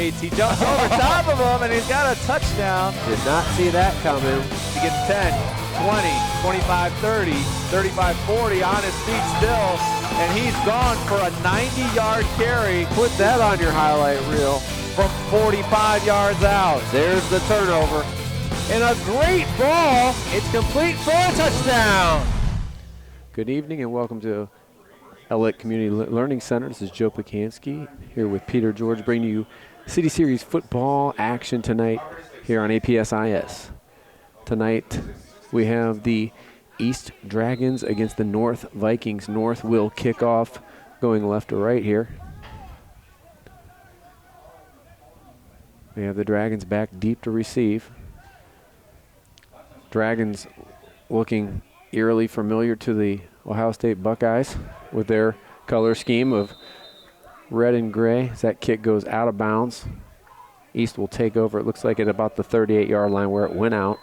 waits. He jumps over top of him, and he's got a touchdown. Did not see that coming. He gets 10, 20, 25, 30, 35, 40 on his feet still, and he's gone for a 90-yard carry. Put that on your highlight reel. From 45 yards out. There's the turnover. And a great ball. It's complete for a touchdown. Good evening and welcome to Ellet Community Learning Center. This is Joe Pacansky here with Peter George, bringing you City Series football action tonight here on APSIS. Tonight we have the East Dragons against the North Vikings. North will kick off going left to right here. We have the Dragons back deep to receive. Dragons looking eerily familiar to the Ohio State Buckeyes with their color scheme of red and gray as that kick goes out of bounds. East will take over. It looks like at about the 38-yard line where it went out.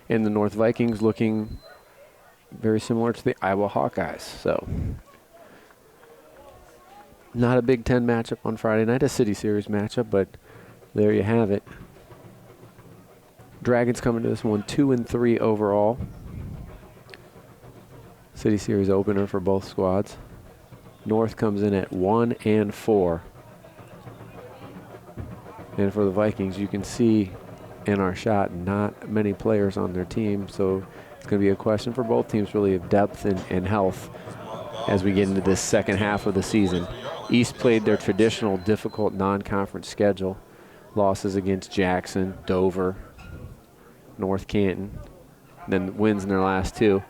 And the North Vikings looking very similar to the Iowa Hawkeyes. So not a Big Ten matchup on Friday night, a City Series matchup, but there you have it. Dragons coming to this one 2-3 overall. City Series opener for both squads. North comes in at 1-4. And for the Vikings, you can see in our shot not many players on their team, so it's going to be a question for both teams really of depth and health as we get into this second half of the season. East played their traditional difficult non-conference schedule. Losses against Jackson, Dover, North Canton, then wins in their last two.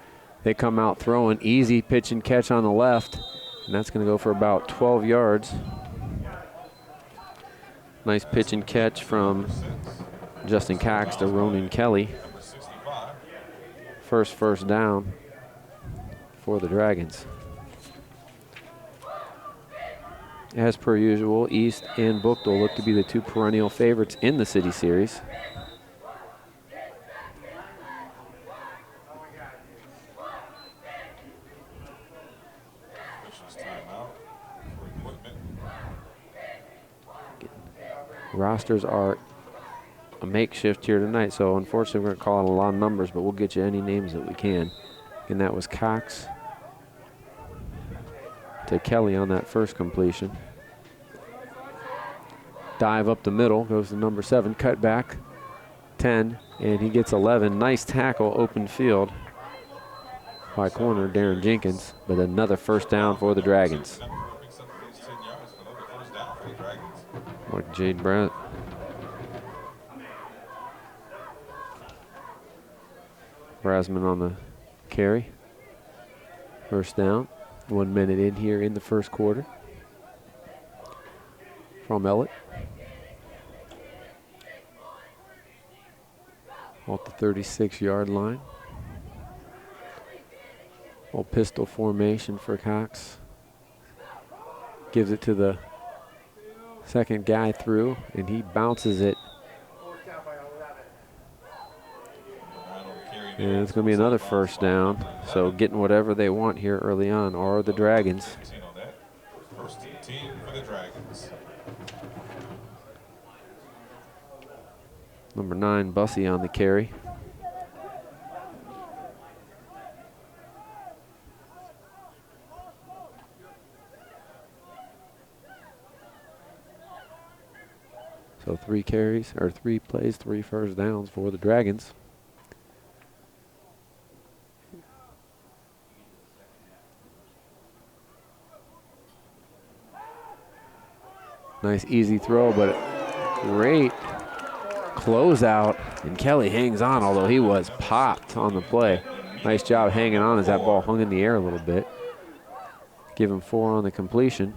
They come out throwing easy pitch and catch on the left, and that's going to go for about 12 yards. Nice pitch and catch from Justin Cox to Ronan Kelly. First down for the Dragons. As per usual, East and Buchtel look to be the two perennial favorites in the City Series. Rosters are a makeshift here tonight, so unfortunately we're going to call out a lot of numbers, but we'll get you any names that we can. And that was Cox to Kelly on that first completion. Dive up the middle, goes to number 7, cut back, 10, and he gets 11. Nice tackle, open field by corner Darren Jenkins, but another first down for the Dragons. Like Jade Brett. Brasman on the carry. First down. 1 minute in here in the first quarter. From Ellet. Off the 36-yard line. All pistol formation for Cox. Gives it to the second guy through, and he bounces it. And it's going to be another first down. So getting whatever they want here early on are the Dragons. First and 10 for the Dragons. Number 9, Bussey on the carry. So 3 carries, or 3 plays, 3 first downs for the Dragons. Nice easy throw, but great closeout. And Kelly hangs on, although he was popped on the play. Nice job hanging on as that ball hung in the air a little bit. Give him 4 on the completion.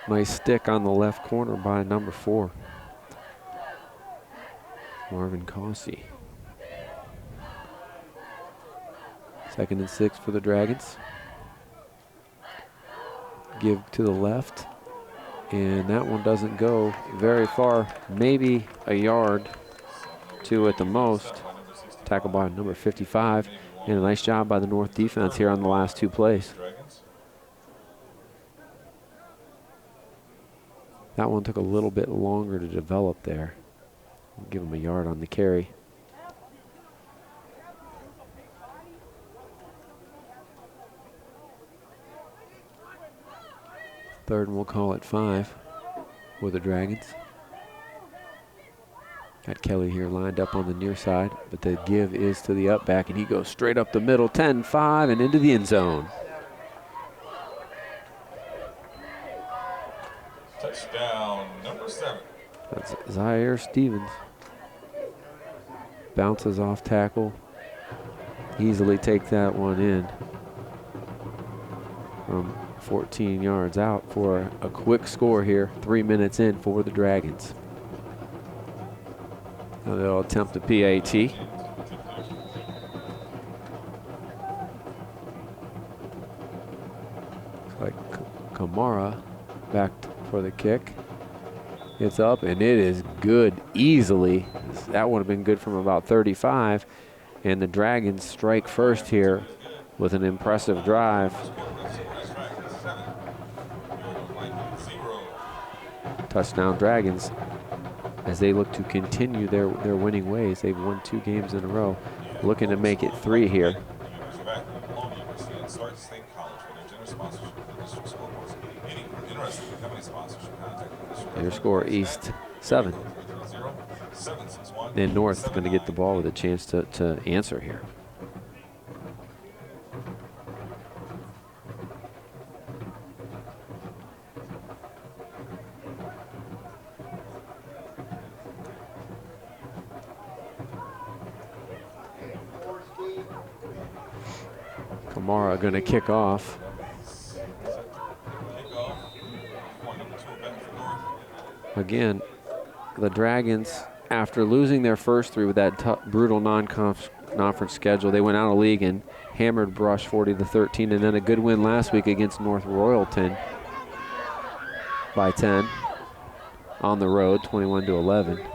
Nice stick on the left corner by number 4, Marvin Cossey. 2nd and 6 for the Dragons. Give to the left, and that one doesn't go very far, maybe a yard, 2 at the most. Tackled by number 55, and a nice job by the North defense here on the last 2 plays. That one took a little bit longer to develop there. Give him a yard on the carry. Third, and we'll call it 5 for the Dragons. Got Kelly here lined up on the near side, but the give is to the up back, and he goes straight up the middle, 10-5, and into the end zone. Touchdown, number 7. That's Zaire Stevens. Bounces off tackle. Easily take that one in from 14 yards out for a quick score here, 3 minutes in for the Dragons. Now they'll attempt the PAT. Looks like Kamara back for the kick. It's up, and it is good easily. That would have been good from about 35. And the Dragons strike first here with an impressive drive. Touchdown Dragons as they look to continue their winning ways. They've won 2 games in a row, looking to make it 3 here. Their score East 7. And North going to get the ball with a chance to answer here. Kamara going to kick off. Again, the Dragons, after losing their first 3 with that brutal non-conference schedule, they went out of league and hammered Brush 40-13, and then a good win last week against North Royalton by 10 on the road, 21-11.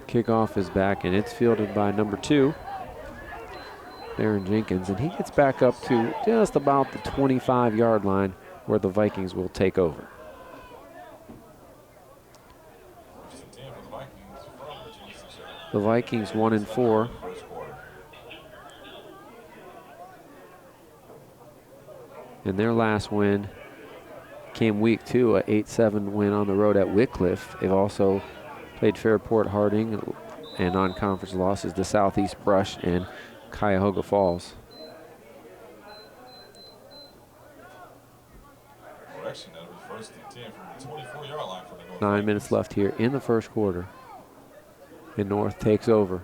Kickoff is back, and it's fielded by number 2, Aaron Jenkins, and he gets back up to just about the 25-yard line where the Vikings will take over. The Vikings 1-4. And their last win came week 2, a 8-7 win on the road at Wycliffe. They've also played Fairport Harding and non-conference losses to Southeast Brush and Cuyahoga Falls. 9 minutes left here in the first quarter. And North takes over.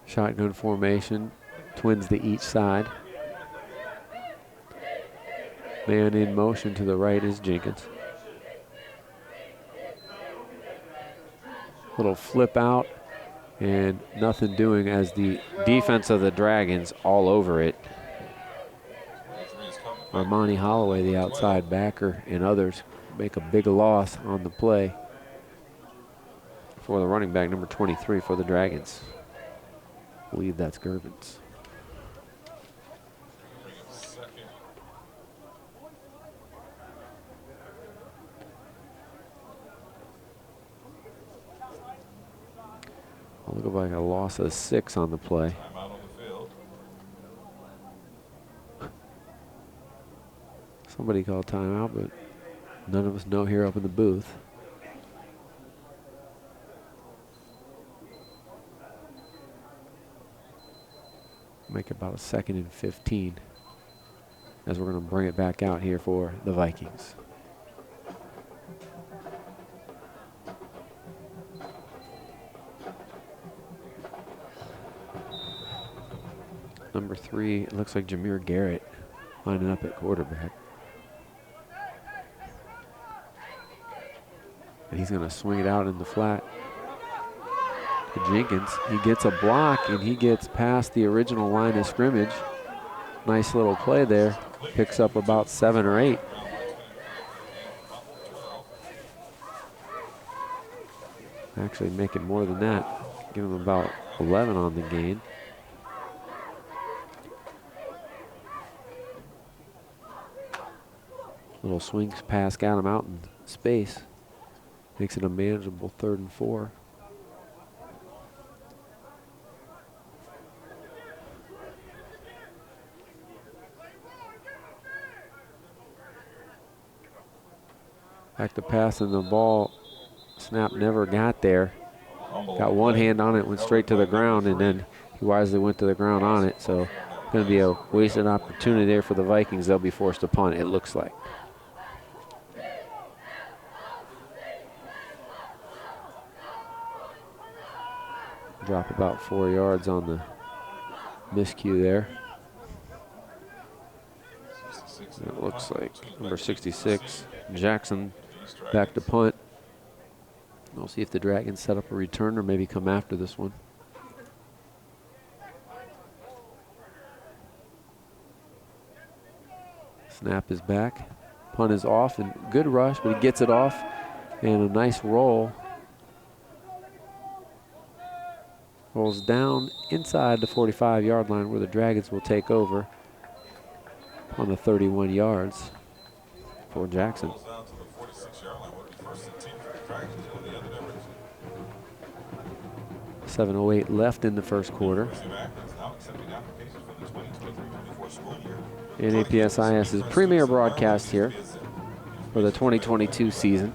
Shotgun formation, twins to each side. Man in motion to the right is Jenkins. Little flip out and nothing doing as the defense of the Dragons all over it. Armani Holloway, the outside backer, and others make a big loss on the play for the running back, number 23 for the Dragons. I believe that's Gervins. Look like a loss of 6 on the play. Somebody called timeout, but none of us know here up in the booth. Make about a 2nd and 15 as we're going to bring it back out here for the Vikings. Number 3, it looks like Jameer Garrett lining up at quarterback. And he's going to swing it out in the flat to Jenkins. He gets a block, and he gets past the original line of scrimmage. Nice little play there. Picks up about 7 or 8. Actually making more than that. Give him about 11 on the gain. Little swings pass got him out in space. Makes it a manageable 3rd and 4. Back to pass, and the ball snap never got there. Got one hand on it, went straight to the ground, and then he wisely went to the ground on it. So going to be a wasted opportunity there for the Vikings. They'll be forced to punt, it looks like. Drop about 4 yards on the miscue there. It looks like number 66, Jackson, back to punt. We'll see if the Dragons set up a return or maybe come after this one. Snap is back. Punt is off, and good rush, but he gets it off. And a nice roll. Rolls down inside the 45-yard line where the Dragons will take over on the 31 yards for Jackson. 7:08 left in the first quarter. And APSIS's premier broadcast here for the 2022 season.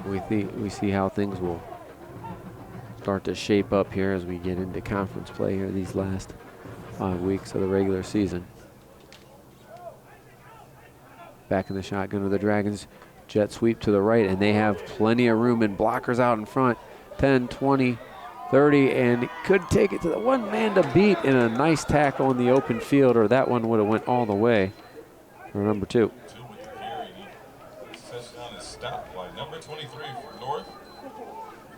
We see how things will start to shape up here as we get into conference play here these last 5 weeks of the regular season. Back in the shotgun of the Dragons. Jet sweep to the right, and they have plenty of room and blockers out in front. 10, 20, 30, and could take it to the one man to beat in a nice tackle in the open field, or that one would have went all the way for number 2.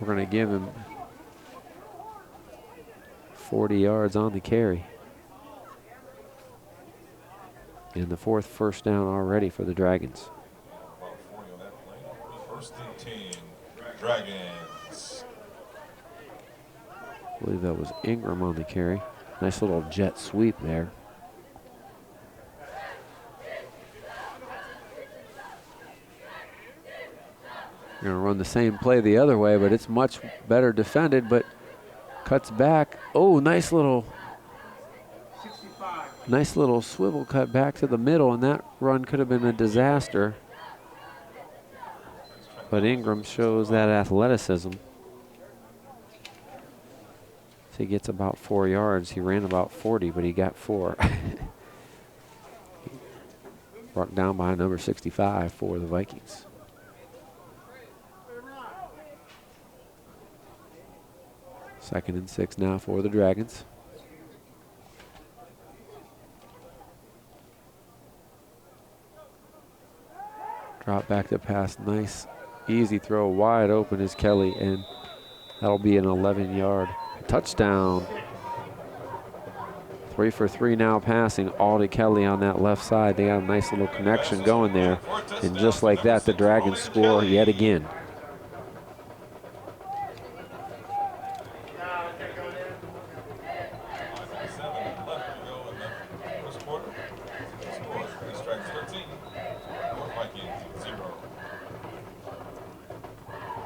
We're going to give him 40 yards on the carry. And the 4th first down already for the Dragons. First and 10, Dragons. I believe that was Ingram on the carry. Nice little jet sweep there. We're going to run the same play the other way, but it's much better defended, but cuts back. Oh, nice little swivel cut back to the middle, and that run could have been a disaster. But Ingram shows that athleticism. So he gets about 4 yards. He ran about 40, but he got 4. Brought down by number 65 for the Vikings. Second and 6 now for the Dragons. Drop back to pass. Nice, easy throw. Wide open is Kelly, and that'll be an 11-yard touchdown. 3 for 3 now passing, all to Kelly on that left side. They got a nice little connection going there. And just like that, the Dragons score yet again.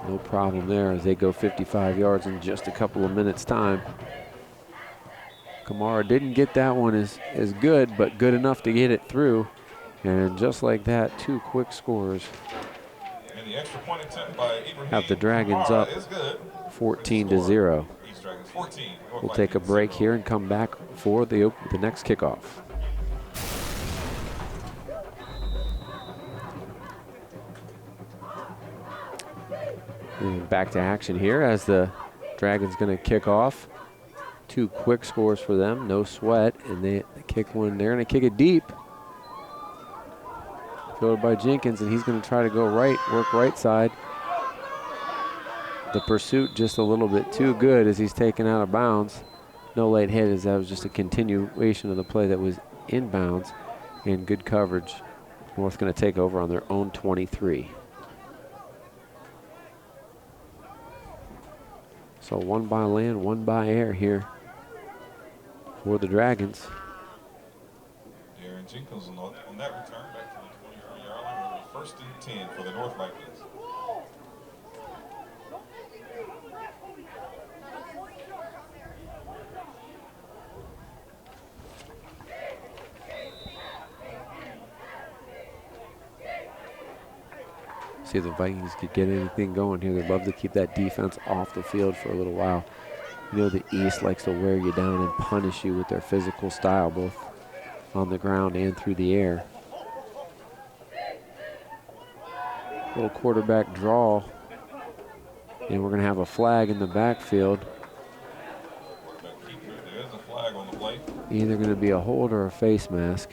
No problem there as they go 55 yards in just a couple of minutes' time. Kamara didn't get that one as good, but good enough to get it through. And just like that, 2 quick scores have the Dragons up 14-0. We'll take a break here and come back for the next kickoff. And back to action here as the Dragons going to kick off. 2 quick scores for them, no sweat, and they kick one. They're going to kick it deep. Fielded by Jenkins, and he's going to try to go right, work right side. The pursuit just a little bit too good as he's taken out of bounds. No late hit, as that was just a continuation of the play that was inbounds, and good coverage. North going to take over on their own 23. So 1 by land, 1 by air here for the Dragons. Aaron Jenkins on that return back to the 23-yard line. It'll be 1st and 10 for the North Vikings. See if the Vikings could get anything going here. They'd love to keep that defense off the field for a little while. You know the East likes to wear you down and punish you with their physical style, both on the ground and through the air. Little quarterback draw. And we're going to have a flag in the backfield. There is a flag on the play. Either going to be a hold or a face mask.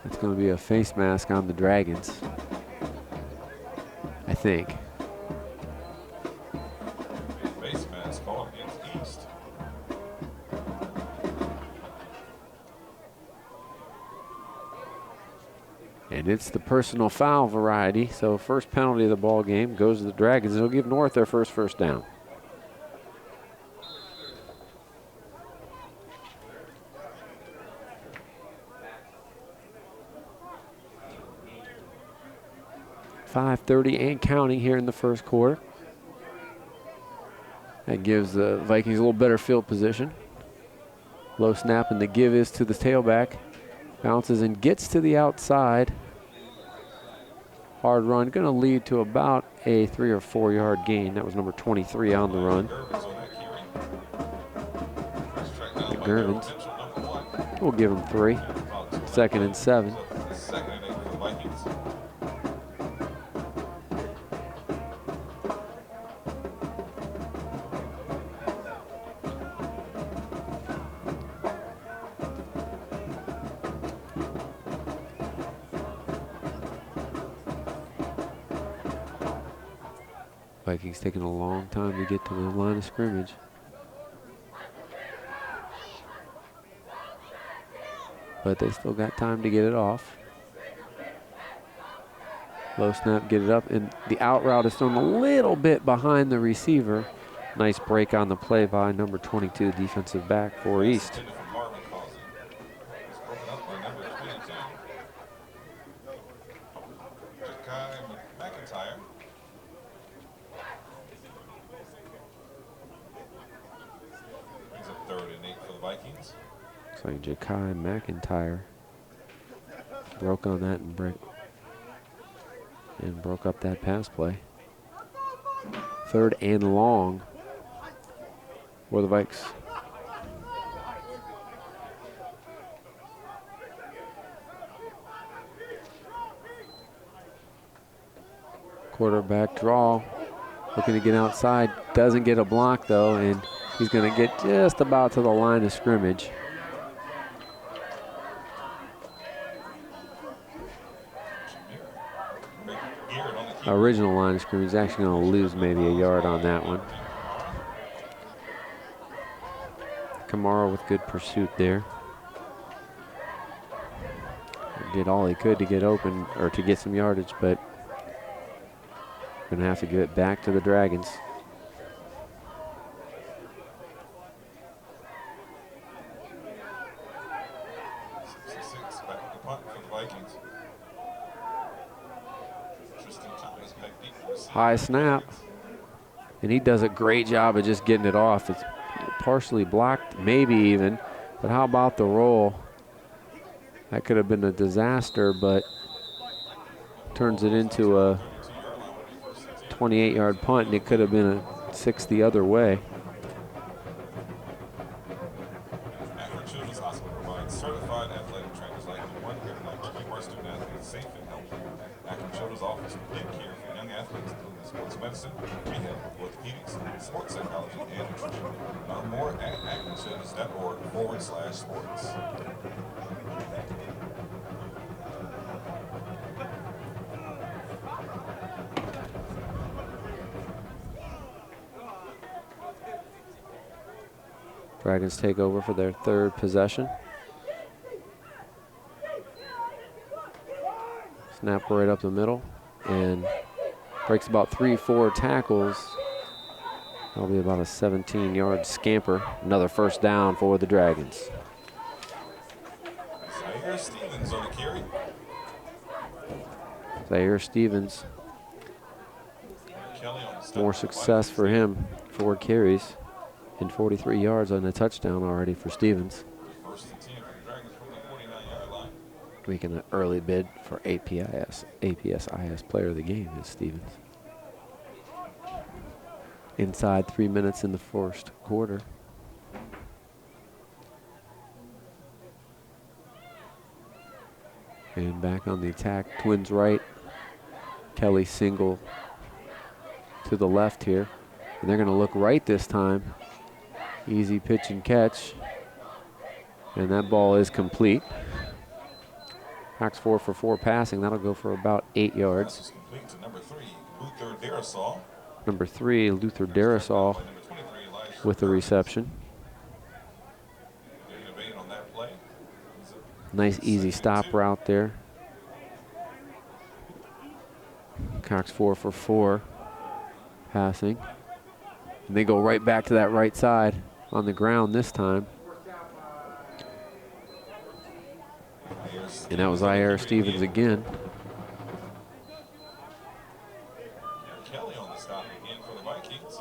It's going to be a face mask on the Dragons, I think. Face mask called against East. And it's the personal foul variety, so first penalty of the ball game goes to the Dragons. It'll give North their first down. .5:30 and counting here in the first quarter. That gives the Vikings a little better field position. Low snap, and the give is to the tailback. Bounces and gets to the outside. Hard run, going to lead to about a 3 or 4 yard gain. That was number 23 on the run. Gervins. We'll give him 3. 2nd and 7. Vikings taking a long time to get to the line of scrimmage. But they still got time to get it off. Low snap, get it up, and the out route is thrown a little bit behind the receiver. Nice break on the play by number 22, defensive back for East. So Ja'Kai McIntyre broke on that and broke up that pass play. 3rd and long for the Vikes. Quarterback draw, looking to get outside, doesn't get a block though, and he's going to get just about to the line of scrimmage. Original line of scrimmage is actually going to lose maybe a yard on that one. Kamara with good pursuit there. Did all he could to get open or to get some yardage, but going to have to give it back to the Dragons. High snap, and he does a great job of just getting it off. It's partially blocked, maybe even, but how about the roll? That could have been a disaster, but turns it into a 28-yard punt, and it could have been a 6 the other way. Akron Children's Hospital provides certified athletic trainers like the one here tonight to keep our student athletes safe and healthy. Akron Children's offers complete care for young athletes, including sports medicine, rehab, orthopedics, sports psychology, and nutrition. Learn more at akronchildrens.org/sports. Dragons take over for their 3rd possession. Snap right up the middle and breaks about 3-4 tackles That'll be about a 17-yard scamper. Another first down for the Dragons. Zaire Stevens on the carry. Zaire Stevens. Kelly on the stop. More success for him. 4 carries and 43 yards on a touchdown already for Stevens. First and 10 for the Dragons from the 49-yard line. Making an early bid for APSIS player of the game is Stevens. Inside 3 minutes in the first quarter. And back on the attack, Twins right. Kelly single to the left here. And they're going to look right this time. Easy pitch and catch. And that ball is complete. Cox 4 for 4 passing. That'll go for about 8 yards. Pass is complete to number 3, Luther Darasol. Number 3, Luther Darasol with the reception. On that play. Nice easy stop route there. Cox 4 for 4 passing. And they go right back to that right side on the ground this time. And that was Zaire Stevens again. Kelly on the stop again for the Vikings.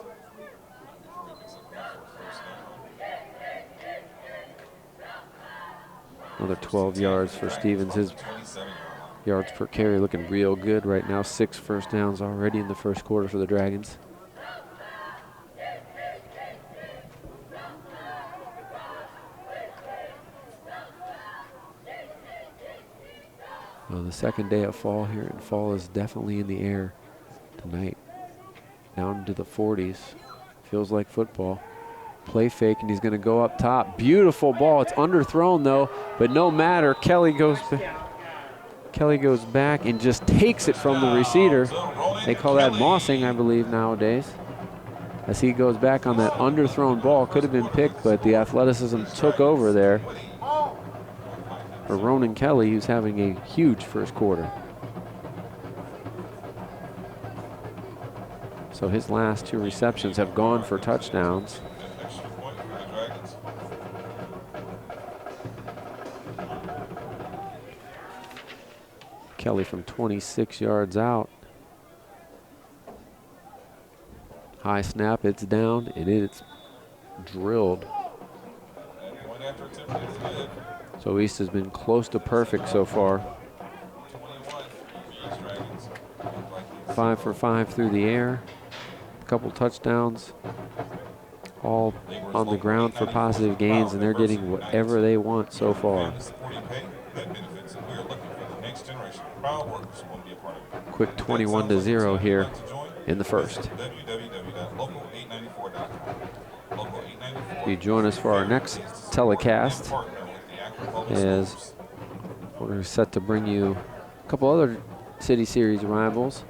Another 12 yards for Stevens. His yards per carry looking real good right now. 6 first downs already in the first quarter for the Dragons. Well, the second day of fall here, and fall is definitely in the air tonight. Down into the 40s. Feels like football. Play fake, and he's going to go up top. Beautiful ball. It's underthrown, though, but no matter. Kelly goes back and just takes it from the receiver. They call that mossing, I believe, nowadays. As he goes back on that underthrown ball. Could have been picked, but the athleticism took over there for Ronan Kelly, who's having a huge first quarter. So his last 2 receptions have gone for touchdowns. Kelly from 26 yards out. High snap, it's down, and it's drilled. So East has been close to perfect so far. 5 for 5 through the air. A couple touchdowns. All on the ground for positive gains, and they're getting whatever they want so far. Quick 21-0 here in the first. You join us for our next telecast, as we're set to bring you a couple other City Series rivals,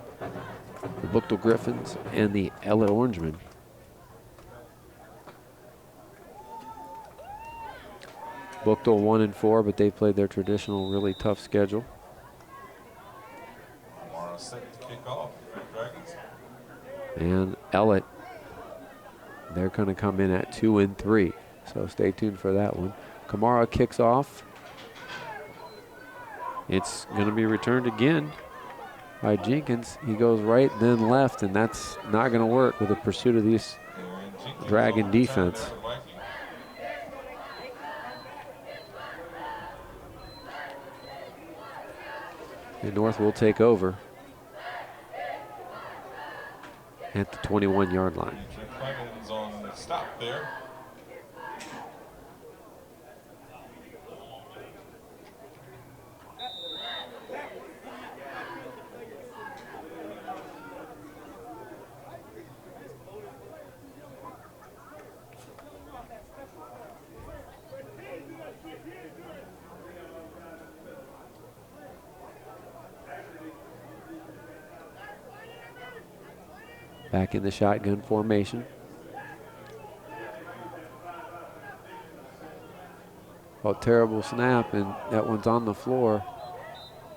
the Buchtel Griffins and the Ellet Orangemen. Buchtel 1-4, but they played their traditional really tough schedule. And Ellet, they're going to come in at 2-3, so stay tuned for that one. Kamara kicks off. It's going to be returned again by Jenkins. He goes right, then left, and that's not going to work with the pursuit of this Dragon defense. And North will take over at the 21-yard line. On the stop there. Back in the shotgun formation. Oh, terrible snap, and that one's on the floor.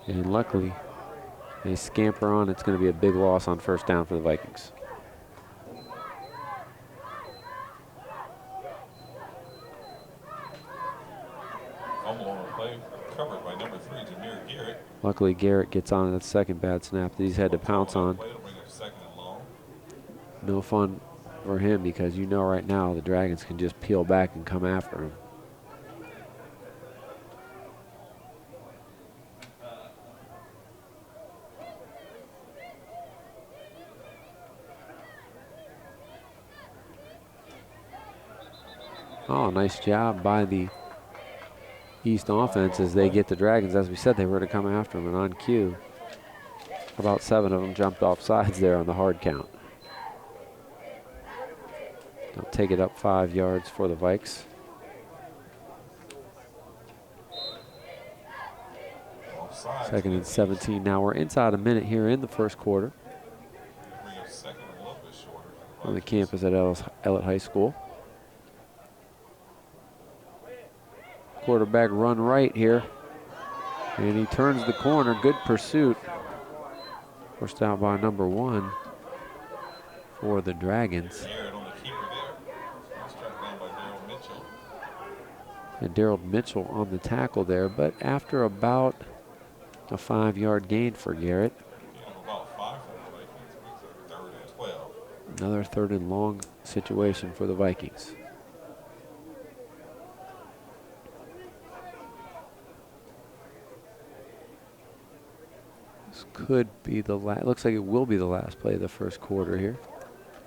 And luckily, they scamper on. It's going to be a big loss on first down for the Vikings. Luckily, Garrett gets on that second bad snap that he's had to pounce on. No fun for him because you know right now the Dragons can just peel back and come after him. Oh, nice job by the East offense as they get the Dragons. As we said, they were to come after them, and on cue, about 7 of them jumped off sides there on the hard count. They'll take it up 5 yards for the Vikes. Second and 17. Now we're inside a minute here in the first quarter on the campus at Ellet High School. Quarterback run right here, and he turns the corner. Good pursuit. Forced out by number 1 for the Dragons. And Daryl Mitchell on the tackle there, but after about a 5-yard gain for Garrett. Another 3rd and long situation for the Vikings. This could be the last, looks like it will be the last play of the first quarter here.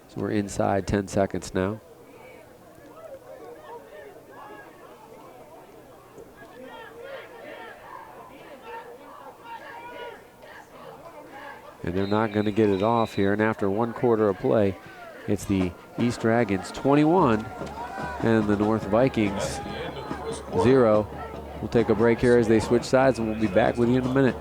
So we're inside 10 seconds now. And they're not going to get it off here. And after 1 quarter of play, it's the East Dragons 21 and the North Vikings 0. We'll take a break here as they switch sides, and we'll be back with you in a minute.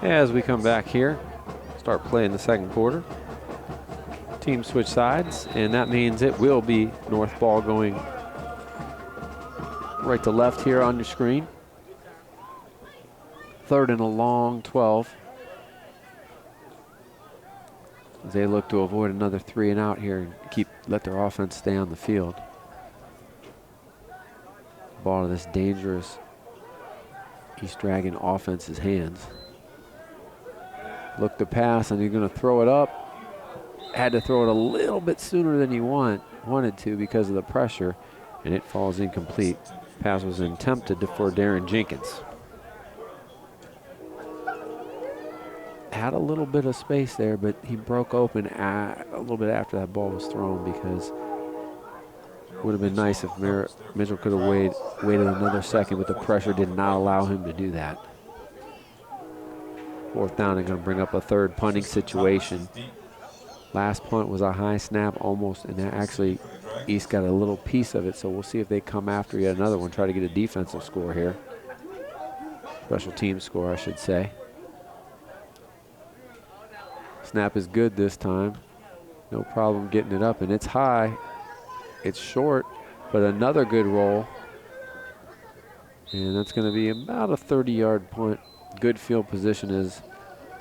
As we come back here, start playing the second quarter. Teams switch sides, and that means it will be North ball going right to left here on your screen. 3rd and a long 12. As they look to avoid another 3 and out here and let their offense stay on the field. Ball to this dangerous East Dragon offense's hands. Look to pass, and he's going to throw it up. Had to throw it a little bit sooner than he wanted to because of the pressure, and it falls incomplete. Pass was attempted for Darren Jenkins. Had a little bit of space there, but he broke open a little bit after that ball was thrown, because it would have been nice if Mitchell could have waited another second, but the pressure did not allow him to do that. 4th down and going to bring up a 3rd punting situation. Last punt was a high snap almost, and actually East got a little piece of it, so we'll see if they come after yet another one, try to get a defensive score here. Special team score, I should say. Snap is good this time. No problem getting it up, and it's high. It's short, but another good roll. And that's going to be about a 30-yard punt. Good field position as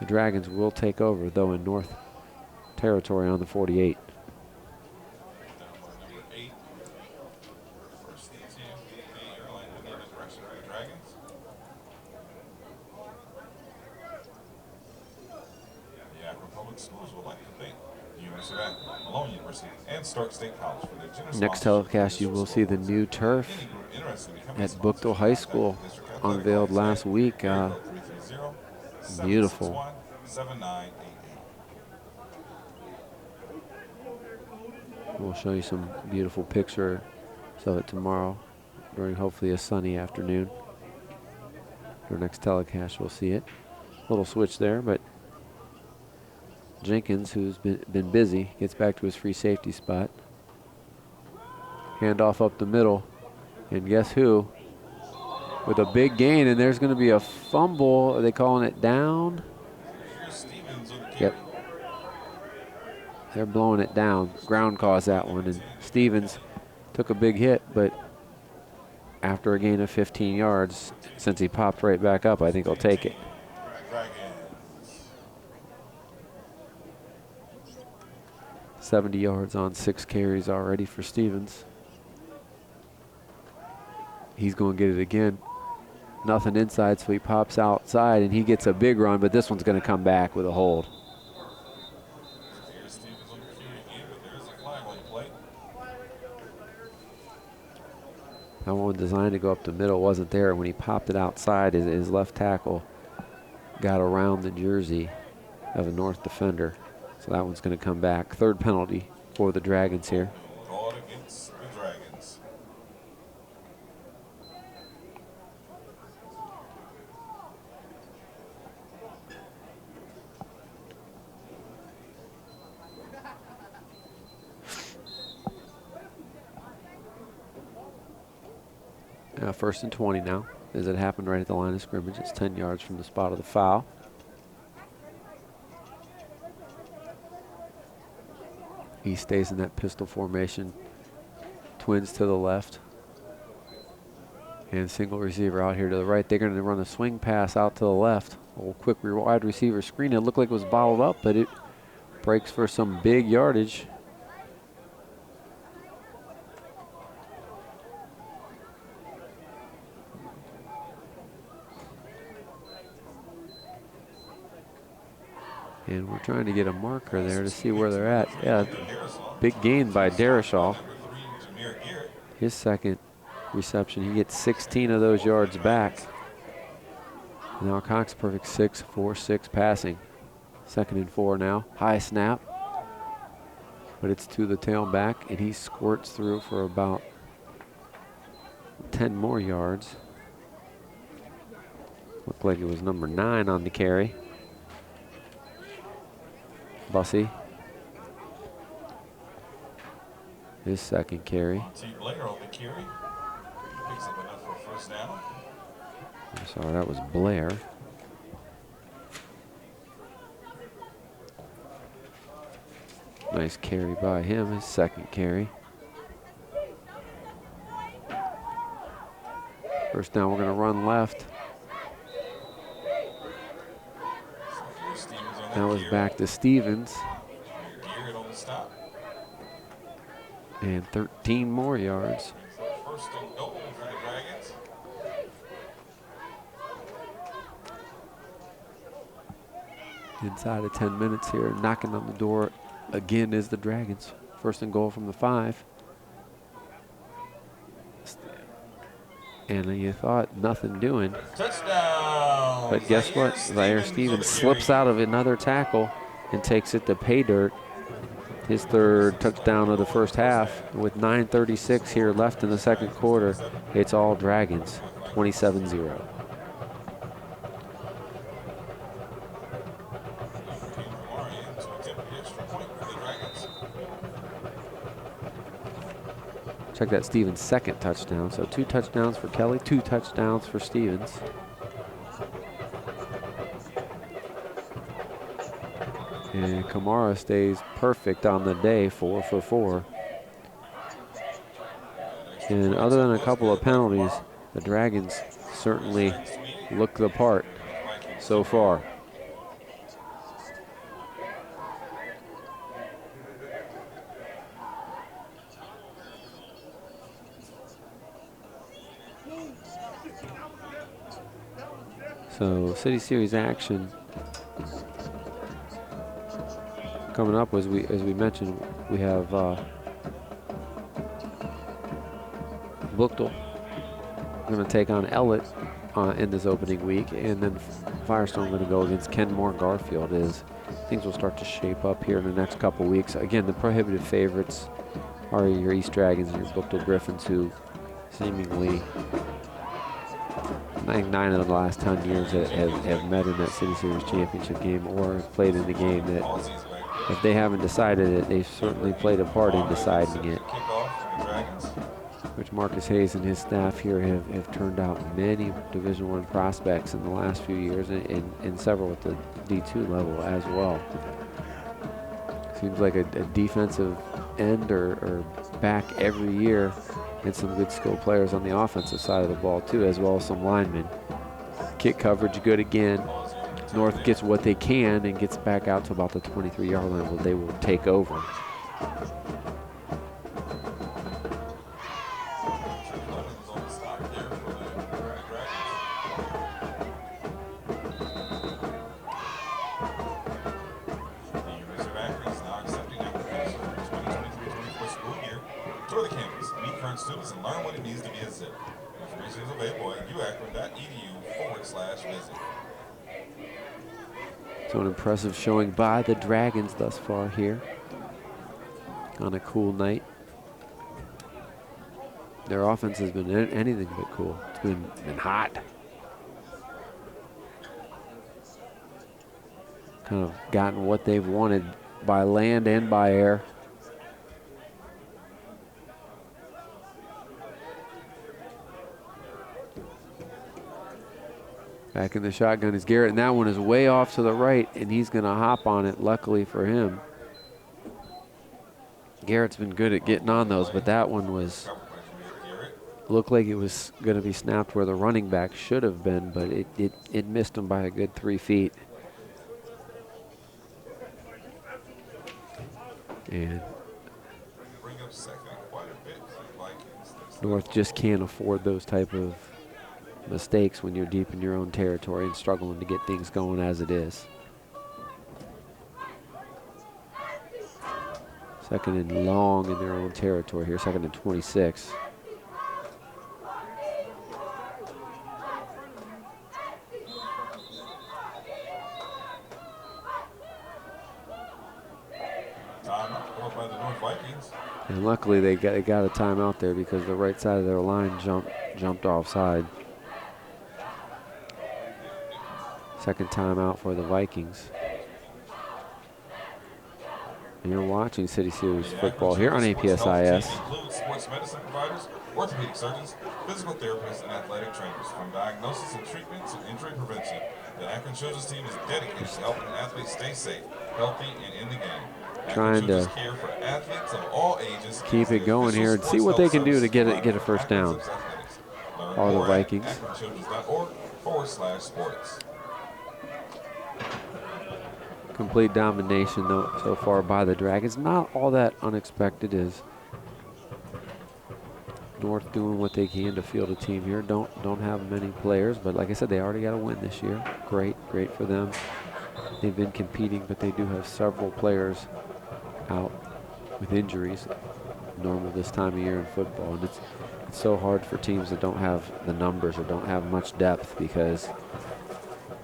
the Dragons will take over, though, in North territory on the 48. The Akron Public Schools would like to thank the University of Akron, Malone University, and Stark State College for their generous Next telecast, you will see the new turf at Bookville High School, unveiled last week. Beautiful. We'll show you some beautiful pictures of it tomorrow during hopefully a sunny afternoon. Our next telecast, we'll see it. Little switch there, but Jenkins, who's been busy, gets back to his free safety spot. Handoff up the middle, and guess who? With a big gain, and there's going to be a fumble. Are they calling it down? Yep. They're blowing it down. Ground caused that one, and Stevens took a big hit, but after a gain of 15 yards, since he popped right back up, I think he'll take it. 70 yards on 6 carries already for Stevens. he's going to get it again. Nothing inside, so he pops outside, and he gets a big run, but this one's going to come back with a hold. Here's Stevens on the carry again, but there's a flag on the play. That one designed to go up the middle wasn't there. When he popped it outside, his left tackle got around the jersey of a North defender. So that one's going to come back. Third penalty for the Dragons here. Called against the Dragons. First and 20 now, as it happened right at the line of scrimmage. It's 10 yards from the spot of the foul. He stays in that pistol formation. Twins to the left. And single receiver out here to the right. They're going to run a swing pass out to the left. A little quick wide receiver screen. It looked like it was bottled up, but it breaks for some big yardage. And we're trying to get a marker there to see where they're at. Yeah, big gain by Darashaw. His second reception, he gets 16 of those yards back. Now Cox perfect 6-4-6 passing. 2nd and 4 now. High snap. But it's to the tailback, and he squirts through for about 10 more yards. Looked like it was number 9 on the carry. Bussey. His second carry. Blair on the carry. Picks up enough for a first down. I'm sorry, that was Blair. Nice carry by him, his second carry. First down, we're going to run left. That was back to Stevens. And 13 more yards. First and goal for the Dragons. Inside of 10 minutes here, knocking on the door again is the Dragons. First and goal from the 5. And you thought nothing doing. Touchdown. But guess what? Zaire Stevens slips out of another tackle and takes it to pay dirt. His third touchdown of the first half. With 9:36 here left in the second quarter, it's all Dragons, 27-0. Check that Stevens' second touchdown. So 2 touchdowns for Kelly, 2 touchdowns for Stevens. And Kamara stays perfect on the day, 4 for 4. And other than a couple of penalties, the Dragons certainly look the part so far. So City Series action coming up. As we mentioned, we have Buchtel going to take on Ellet in this opening week, and then Firestone going to go against Kenmore Garfield. As things will start to shape up here in the next couple weeks. Again, the prohibitive favorites are your East Dragons and your Buchtel Griffins, who seemingly, I think 9 of the last 10 years have met in that City Series championship game or have played in the game. That if they haven't decided it, they've certainly played a part in deciding it. Which Marcus Hayes and his staff here have turned out many Division I prospects in the last few years, and several at the D2 level as well. Seems like a defensive end or back every year, and some good skilled players on the offensive side of the ball too, as well as some linemen. Kick coverage good again. North gets what they can and gets back out to about the 23-yard line where they will take over. is it? Information is available at uakron.edu/visit. So an impressive showing by the Dragons thus far here on a cool night. Their offense has been anything but cool. It's been hot. Kind of gotten what they've wanted by land and by air. Back in the shotgun is Garrett, and that one is way off to the right, and he's going to hop on it, luckily for him. Garrett's been good at getting on those, but that one looked like it was going to be snapped where the running back should have been, but it missed him by a good 3 feet. And North just can't afford those type of mistakes when you're deep in your own territory and struggling to get things going as it is. Second and long in their own territory here, second and 26. Timeout by the North Vikings. And luckily they got a timeout there because the right side of their line jumped offside. Second timeout for the Vikings. And you're watching City Series football here on APSIS. Includes sports medicine providers, orthopedic surgeons, physical therapists, and athletic trainers. From diagnosis and treatment to injury prevention, the Akron Children's team is dedicated to helping athletes stay safe, healthy, and in the game. Trying to care for athletes of all ages, keep it going here and see what they can do to get a first down. Are the Vikings. AkronChildrens.org/sports. Complete domination though so far by the Dragons. Not all that unexpected is North doing what they can to field a team here. Don't have many players, but like I said, they already got a win this year. Great for them. They've been competing, but they do have several players out with injuries. Normal this time of year in football, and it's so hard for teams that don't have the numbers or don't have much depth, because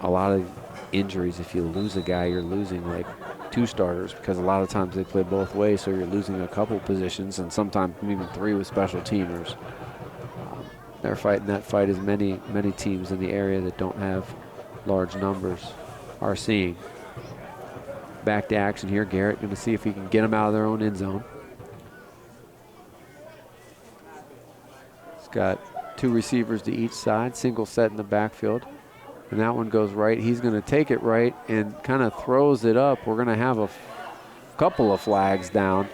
a lot of injuries, if you lose a guy, you're losing like 2 starters, because a lot of times they play both ways, so you're losing a couple positions and sometimes even 3 with special teamers. They're fighting that fight as many teams in the area that don't have large numbers are seeing. Back to action here. Garrett going to see if he can get them out of their own end zone. He's got 2 receivers to each side, single set in the backfield. And that one goes right. He's going to take it right and kind of throws it up. We're going to have a couple of flags down.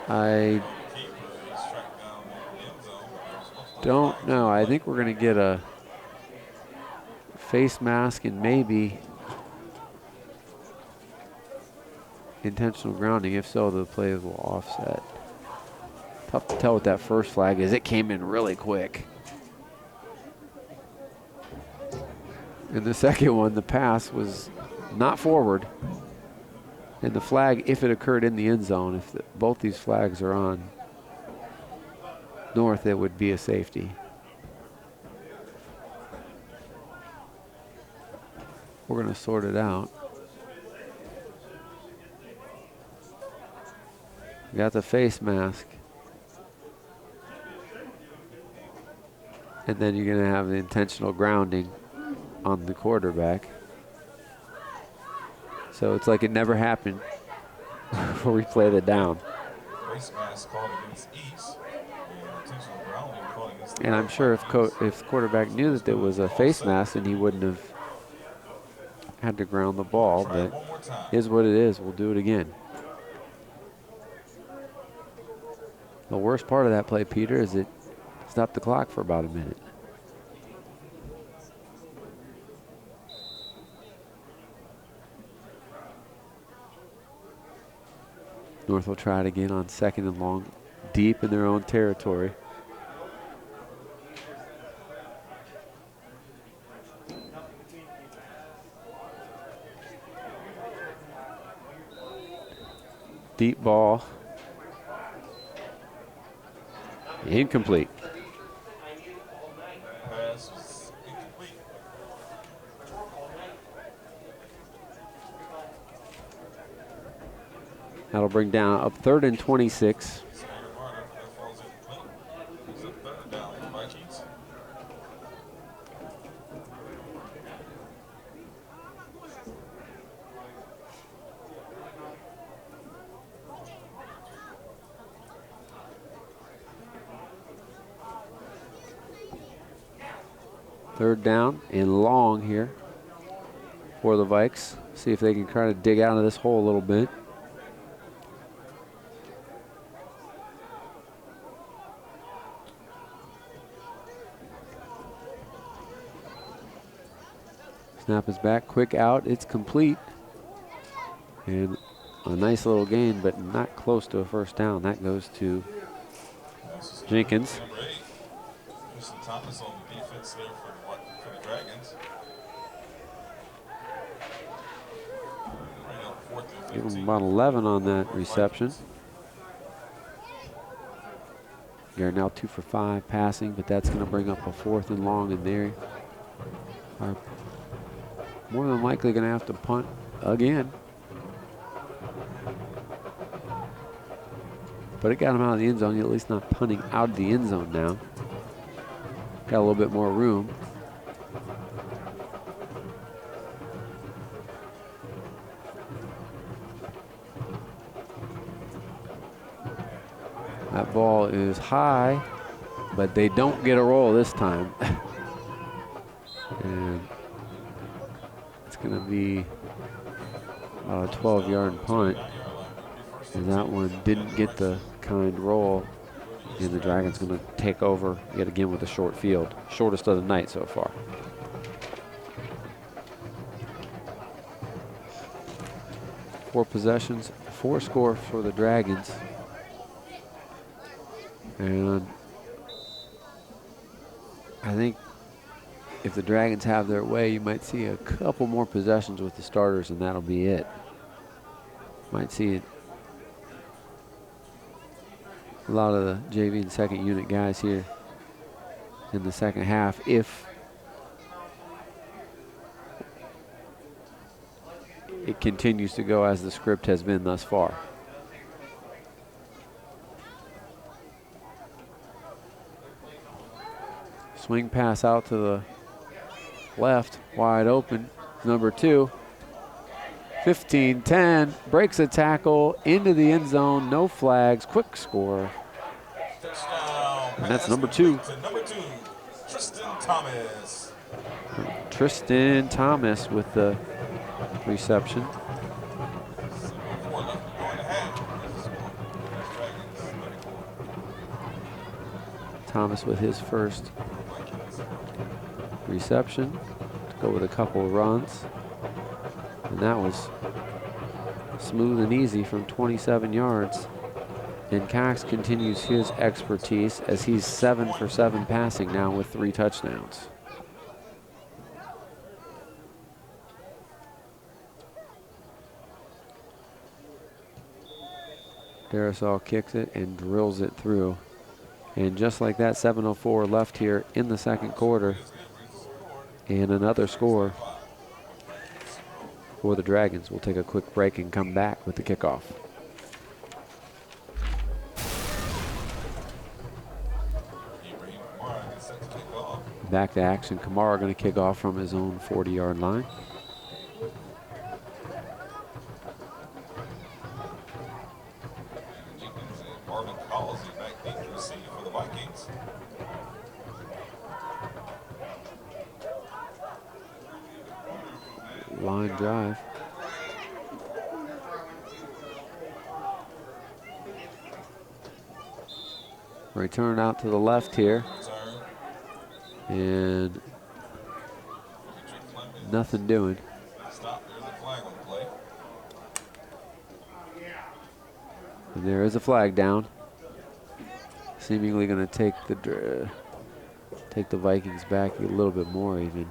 I don't know. I think we're going to get a face mask and maybe intentional grounding. If so, the plays will offset. Tough to tell what that first flag is. It came in really quick. And the second one, the pass was not forward. And the flag, if it occurred in the end zone, if both these flags are on North, it would be a safety. We're going to sort it out. We got the face mask. And then you're going to have the intentional grounding on the quarterback. So it's like it never happened before we played it down. Face mask called against East, and intentional grounding called against and I'm sure if the quarterback knew that there was a face mask, then he wouldn't have had to ground the ball, but is what it is. We'll do it again. The worst part of that play, Peter, is it stopped the clock for about a minute. North will try it again on second and long, deep in their own territory. Deep ball. Incomplete. Pass was incomplete. That'll bring down up 3rd and 26. That falls incomplete. It's a 3rd down for Vikings. Third down and long here for the Vikes. See if they can try to dig out of this hole a little bit. Snap is back, quick out, it's complete. And a nice little gain, but not close to a first down. That goes to Jenkins. Number 8. Tristan Thomas on the defense there for the Dragons. Bring up 4th and 15. Give him about 11 on that reception. They're now 2 for 5 passing, but that's going to bring up a 4th and long, and they are more than likely going to have to punt again. But it got him out of the end zone. You're at least not punting out of the end zone now. Got a little bit more room. That ball is high, but they don't get a roll this time. And it's going to be about a 12-yard punt. And that one didn't get the kind roll. And the Dragons going to take over yet again with a short field. Shortest of the night so far. Four possessions, 4 score for the Dragons. And I think if the Dragons have their way, you might see a couple more possessions with the starters, and that'll be it. Might see a lot of the JV and second unit guys here in the second half if it continues to go as the script has been thus far. Swing pass out to the left, wide open, number 2. 15-10, breaks a tackle into the end zone, no flags, quick score. Touchdown. And that's number 2. Number 2, Tristan Thomas. Tristan Thomas with the reception. Thomas with his first reception to go with a couple of runs. And that was smooth and easy from 27 yards. And Cox continues his expertise as he's 7 for 7 passing now with 3 touchdowns. Darasol kicks it and drills it through. And just like that, 7:04 left here in the second quarter. And another score for the Dragons. We'll take a quick break and come back with the kickoff. Back to action. Kamara going to kick off from his own 40-yard line. For the Vikings. Line drive. Return out to the left here. And nothing doing. And there is a flag down. Seemingly going to take the Vikings back a little bit more even.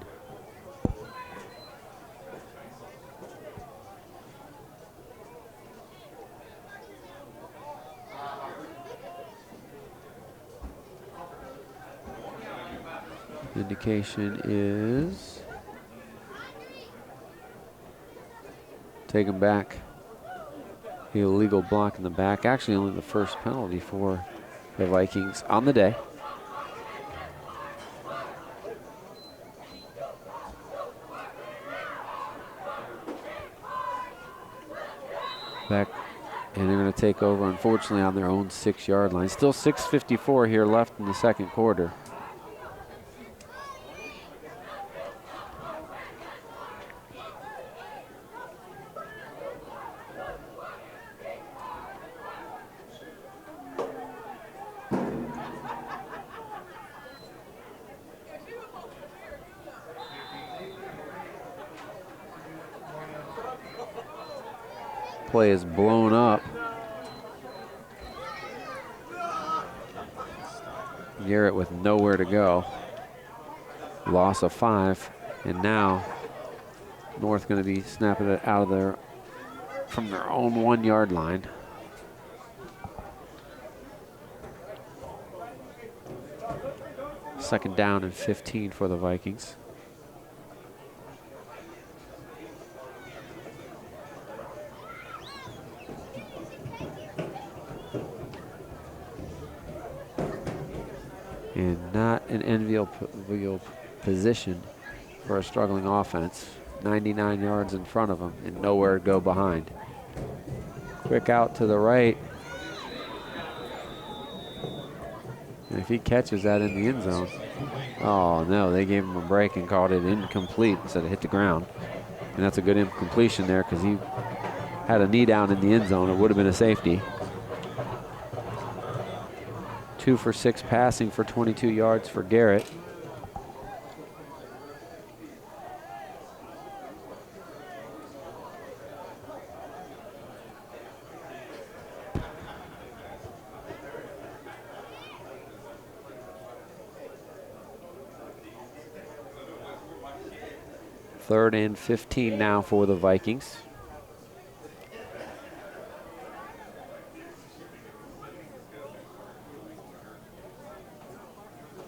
Indication is taken back. The illegal block in the back. Actually, only the first penalty for the Vikings on the day. Back, and they're going to take over, unfortunately, on their own 6-yard line. Still 6:54 here left in the second quarter. Play is blown up. Garrett with nowhere to go. Loss of 5, and now North going to be snapping it out of there from their own 1-yard line. Second down and 15 for the Vikings. And not an enviable position for a struggling offense. 99 yards in front of them and nowhere to go behind. Quick out to the right. And if he catches that in the end zone, oh no, they gave him a break and called it incomplete instead of hit the ground. And that's a good incompletion there because he had a knee down in the end zone. It would have been a safety. 2 for 6 passing for 22 yards for Garrett. Third and 15 now for the Vikings.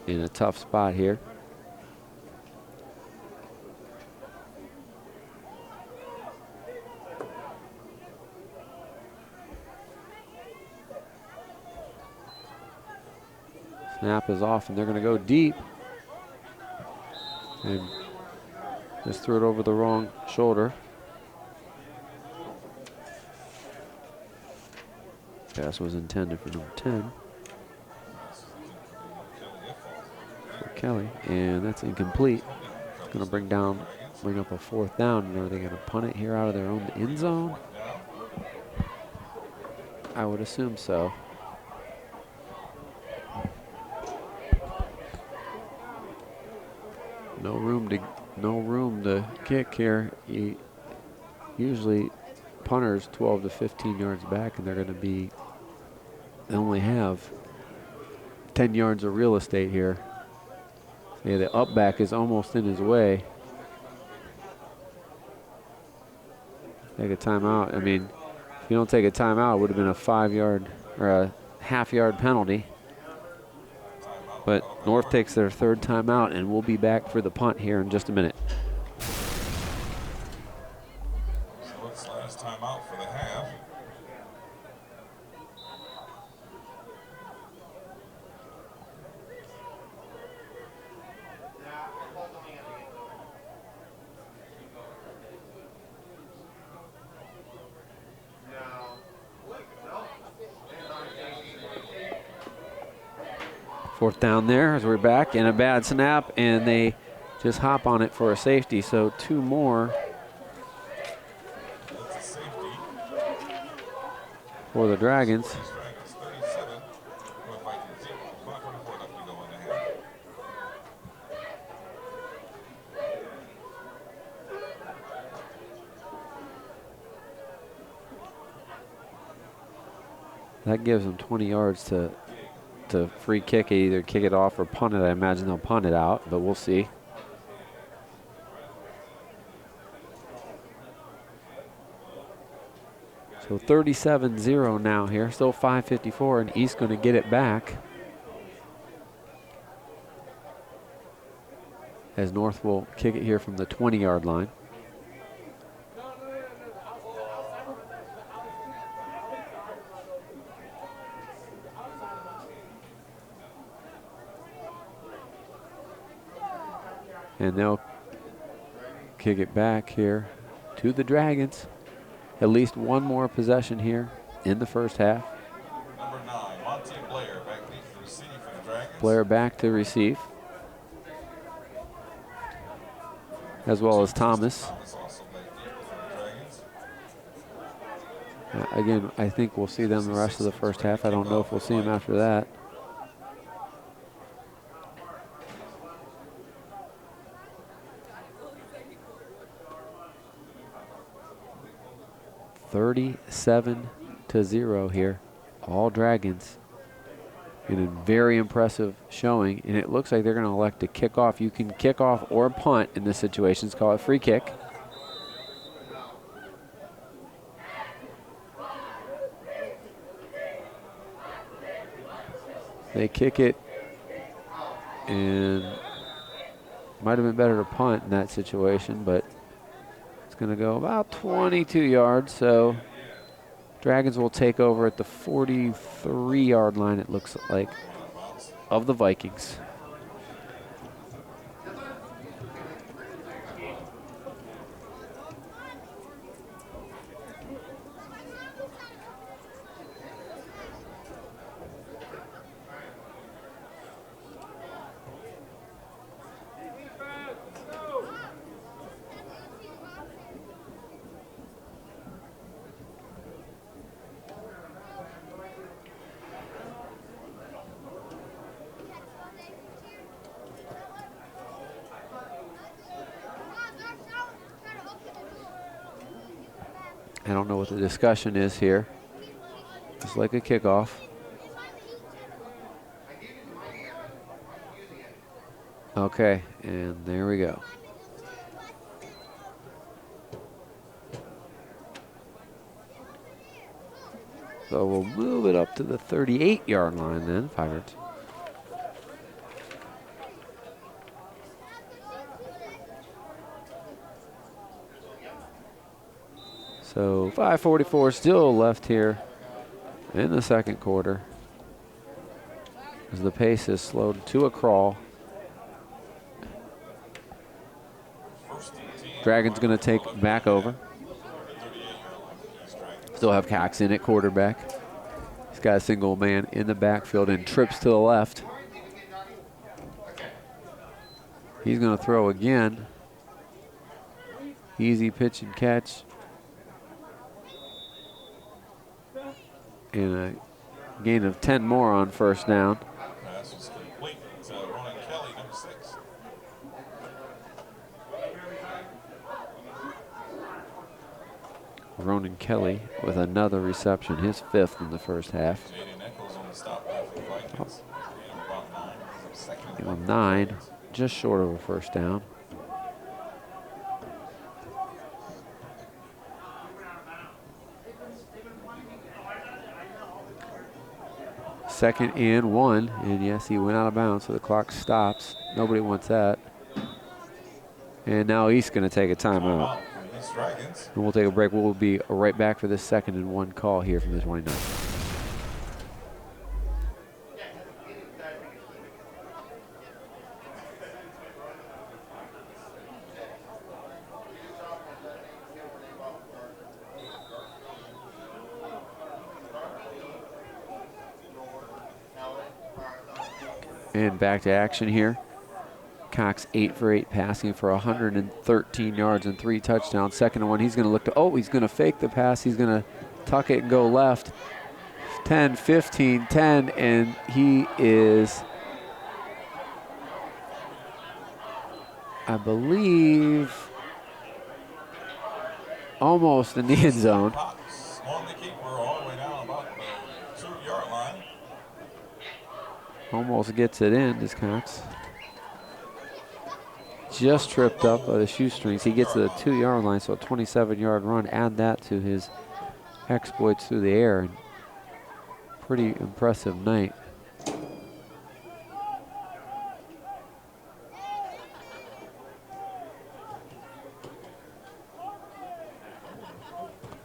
In a tough spot here. Snap is off and they're going to go deep. And just threw it over the wrong shoulder. Pass was intended for number 10. Kelly, and that's incomplete. It's going to bring up a 4th down. And are they going to punt it here out of their own end zone? I would assume so. No room to kick here. Usually punters 12 to 15 yards back, and they only have 10 yards of real estate here. Yeah, the up back is almost in his way. Take a timeout. I mean, if you don't take a timeout, it would have been a 5-yard or a half-yard penalty. But North takes their 3rd timeout, and we'll be back for the punt here in just a minute. So it's last timeout for the half. Fourth down there as we're back, and a bad snap, and they just hop on it for a safety. So 2 more for the Dragons. That gives them 20 yards to free kick it, either kick it off or punt it. I imagine they'll punt it out, but we'll see. So 37-0 now here, still 5:54, and East going to get it back. as North will kick it here from the 20-yard line. And they'll kick it back here to the Dragons. At least one more possession here in the first half. Number 9, Monty Blair, back deep to receive for the Dragons. Blair back to receive, as well as Thomas. Thomas also back deep for the Dragons. Again, I think we'll see them the rest of the first half. I don't know if we'll see them after that. (37-0) here, all Dragons in a very impressive showing, and it looks like they're going to elect to kick off. You can kick off or punt in this situation. It's called a free kick. They kick it, and might have been better to punt in that situation, but it's going to go about 22 yards, so Dragons will take over at the 43-yard line, it looks like, of the Vikings. I don't know what the discussion is here. It's like a kickoff. Okay, and there we go. So we'll move it up to the 38-yard line then, Pirates. So 5:44 still left here in the second quarter, as the pace is slowed to a crawl. Dragons going to take back over. Still have Cox in at quarterback. He's got a single man in the backfield and trips to the left. He's going to throw again. Easy pitch and catch. And a gain of 10 more on first down. Pass was complete to Ronan Kelly, number 6. Ronan Kelly with another reception, his 5th in the first half. Jaden Echols on the stop back for the Vikings. About 9. Second Give him 9, just short of a first down. Second and 1, and yes, he went out of bounds, so the clock stops. Nobody wants that. And now he's going to take a timeout. And we'll take a break. We'll be right back for this 2nd and 1 call here from the 29. And back to action here. Cox 8 for 8 passing for 113 yards and 3 touchdowns. 2nd and 1, he's going to look to, he's going to fake the pass. He's going to tuck it and go left. 10, 15, 10, and he is, I believe, almost in the end zone. On the keeper all the way down about the 2-yard line. Almost gets it in, this Cox. Just tripped up by the shoestrings. He gets to the 2-yard line, so a 27-yard run. Add that to his exploits through the air. And pretty impressive night.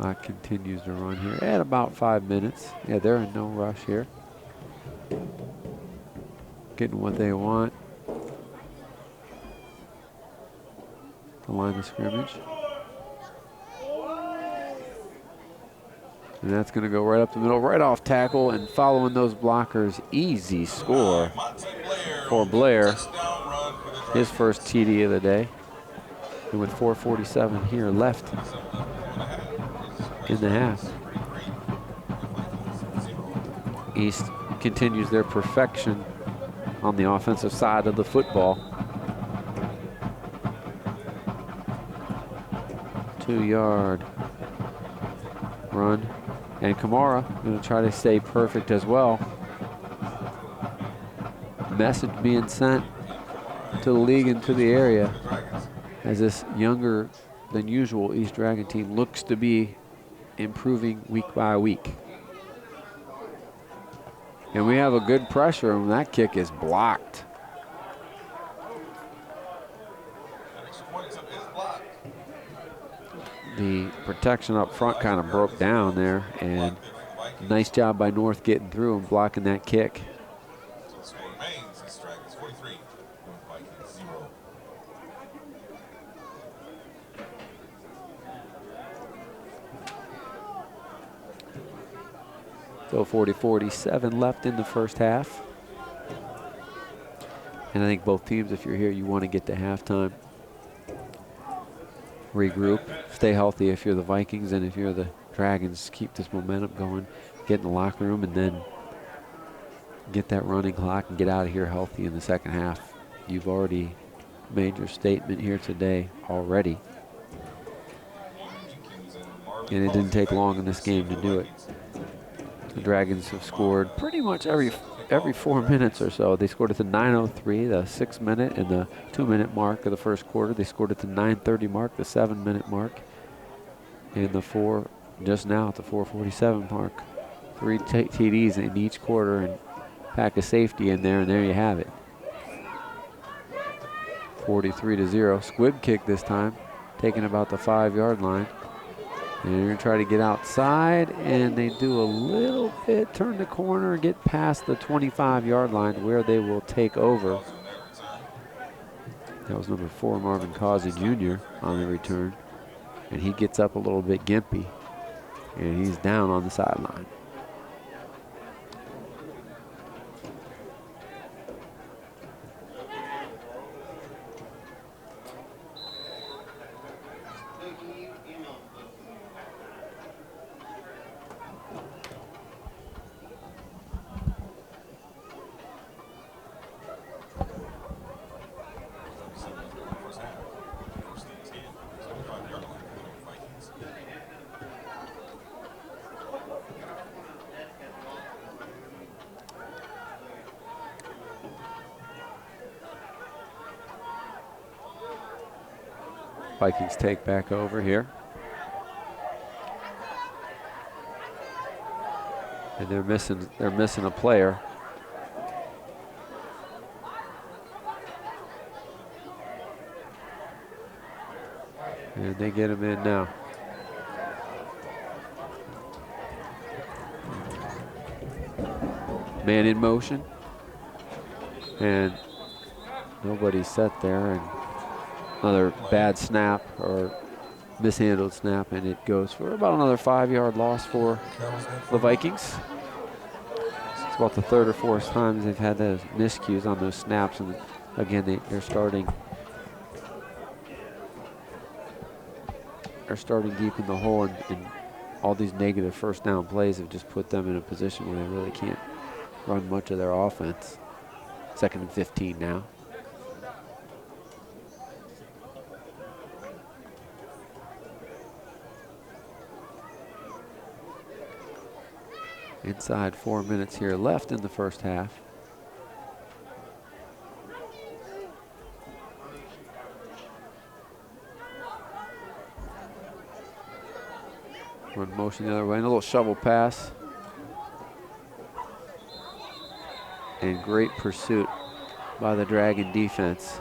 Clock continues to run here at about 5 minutes. Yeah, they're in no rush here. Getting what they want. The line of scrimmage. And that's going to go right up the middle, right off tackle, and following those blockers, easy score for Blair. His first TD of the day. And with 4:47 here left in the half. East continues their perfection on the offensive side of the football. 2-yard run. And Kamara going to try to stay perfect as well. Message being sent to the league and to the area as this younger than usual East Dragon team looks to be improving week by week. And we have a good pressure, and that kick is blocked. The protection up front kind of broke down there, and nice job by North getting through and blocking that kick. So the score remains East Dragons 43, North Vikings 0. So 40-47 left in the first half. And I think both teams, if you're here, you want to get to halftime. Regroup, stay healthy if you're the Vikings, and if you're the Dragons, keep this momentum going, get in the locker room, and then get that running clock and get out of here healthy in the second half. You've already made your statement here today already. And it didn't take long in this game to do it. The Dragons have scored pretty much every 4 minutes or so. They scored at the 9:03, the 6-minute, and the 2-minute mark of the first quarter. They scored at the 9:30 mark, the 7-minute mark, and just now at the 4:47 mark. 3 TDs in each quarter and pack of safety in there, and there you have it. 43-0. Squib kick this time, taking about the 5-yard line. And they're going to try to get outside, and they do a little bit, turn the corner, and get past the 25-yard line where they will take over. That was number 4, Marvin Causey Jr. on the return. And he gets up a little bit gimpy, and he's down on the sideline. Vikings take back over here. And they're missing a player. And they get him in now. Man in motion. And nobody set there, and another bad snap or mishandled snap, and it goes for about another 5-yard loss for the Vikings. It's about the 3rd or 4th times they've had those miscues on those snaps, and again they're starting deep in the hole, and all these negative first down plays have just put them in a position where they really can't run much of their offense. 2nd and 15 now. Inside 4 minutes here left in the first half. Run motion the other way, and a little shovel pass. And great pursuit by the Dragon defense.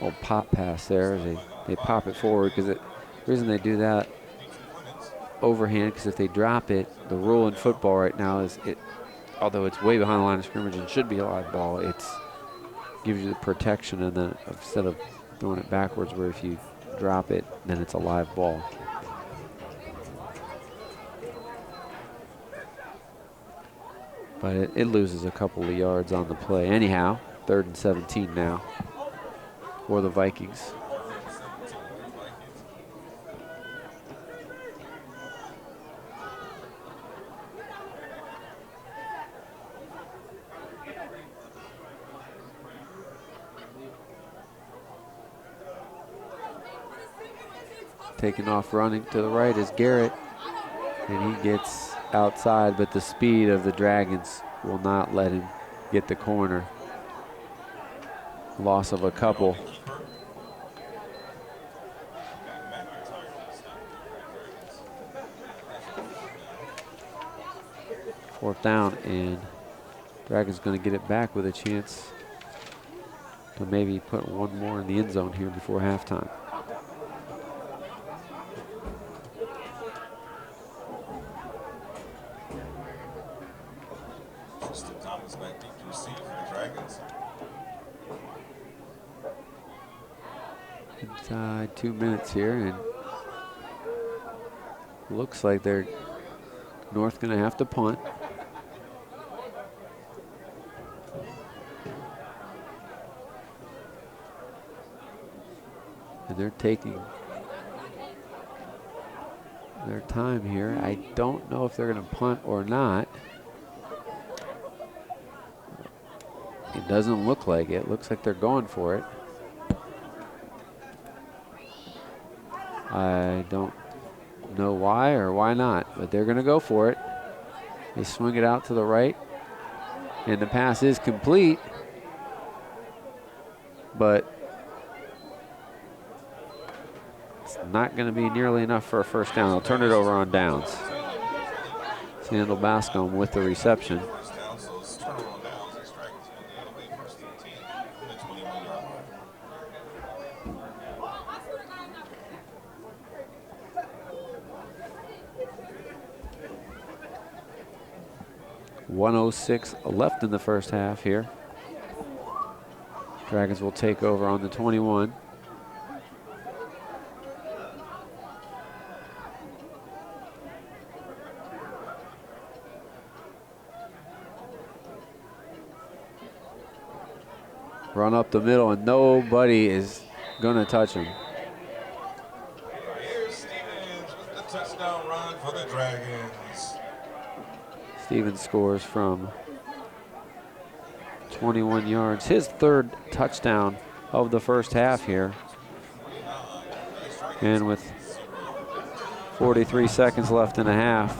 little pop pass there. They pop it forward because the reason they do that overhand, because if they drop it, the rule in football right now is although it's way behind the line of scrimmage and should be a live ball, it gives you the protection, and then instead of throwing it backwards, where if you drop it, then it's a live ball. But it loses a couple of yards on the play. Anyhow, 3rd and 17 now for the Vikings. Taking off running to the right is Garrett, and he gets outside, but the speed of the Dragons will not let him get the corner. Loss of a couple. Fourth down, and Dragons going to get it back with a chance to maybe put one more in the end zone here before halftime. Inside 2 minutes here, and looks like they're North going to have to punt. And they're taking their time here. I don't know if they're going to punt or not. It doesn't look like it. Looks like they're going for it. I don't know why or why not, but they're going to go for it. They swing it out to the right, and the pass is complete, but it's not going to be nearly enough for a first down. They'll turn it over on downs. Sandal Bascom with the reception. 1:06 left in the first half here. Dragons will take over on the 21. Run up the middle, and nobody is going to touch him. Here's Stevens with the touchdown run for the Dragons. Stevens scores from 21 yards. His 3rd touchdown of the first half here. And with 43 seconds left in a half,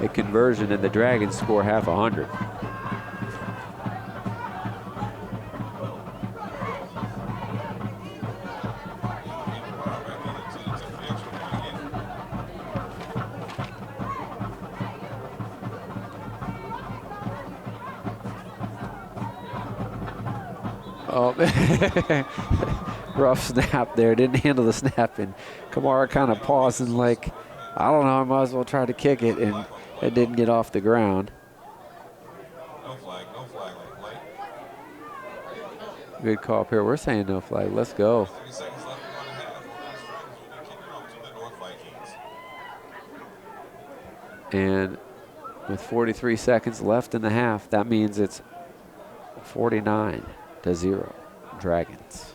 a conversion, and the Dragons score half 100. Oh, rough snap there. Didn't handle the snap, and Kamara kind of paused and like, I don't know, I might as well try to kick it, and it didn't get off the ground. No flag, no flag, late. Good call up here. We're saying no flag. Let's go. 30 seconds left in the half. These Dragons will be kicking off to the North Vikings. And with 43 seconds left in the half, that means it's 49-0 Dragons.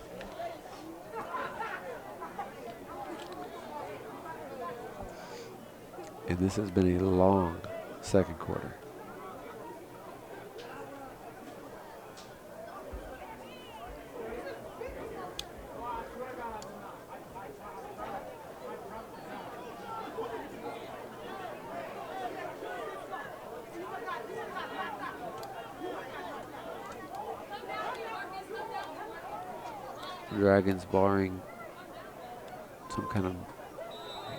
And this has been a long second quarter. Dragons, barring some kind of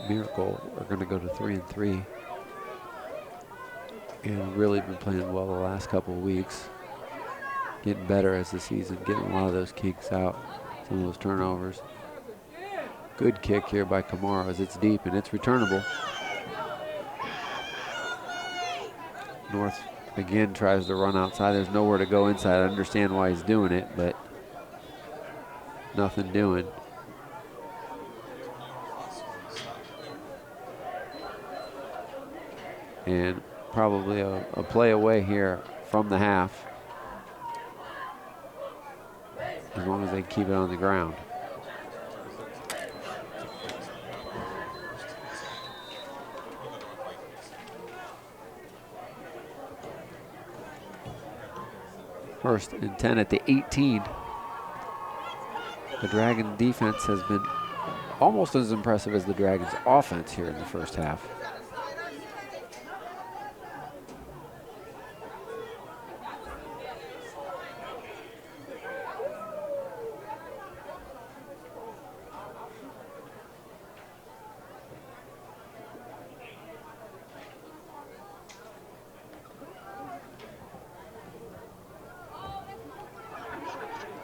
miracle, are going to go to 3-3, and really been playing well the last couple of weeks. getting better as the season, getting a lot of those kicks out, some of those turnovers. Good kick here by Kamara as it's deep and it's returnable. North again tries to run outside. There's nowhere to go inside. I understand why he's doing it, but nothing doing. And probably a play away here from the half, as long as they keep it on the ground. First and 10 at the 18. The Dragon defense has been almost as impressive as the Dragons offense here in the first half.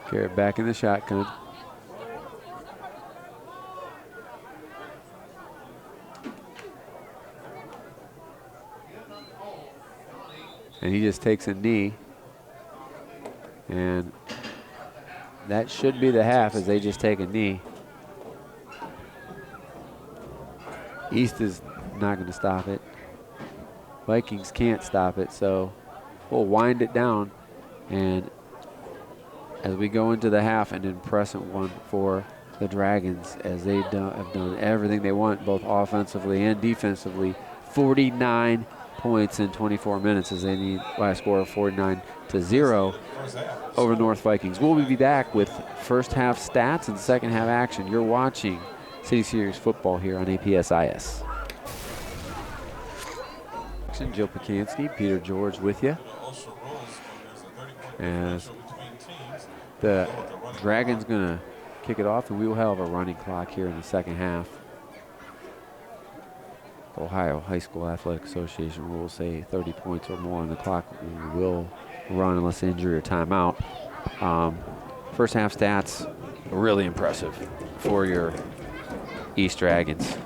Garrett back in the shotgun. And he just takes a knee. And that should be the half as they just take a knee. East is not going to stop it. Vikings can't stop it, so we'll wind it down. And as we go into the half, an impressive one for the Dragons as they have done everything they want, both offensively and defensively. 49 points in 24 minutes as they need last score of 49-0 over North Vikings. We'll be back with first half stats and second half action. You're watching City Series football here on APSIS. Joe Pacansky, Peter George with you. As the Dragons gonna kick it off, and we will have a running clock here in the second half. The Ohio High School Athletic Association rules say 30 points or more on the clock will run unless injury or timeout. First half stats, really impressive for your East Dragons.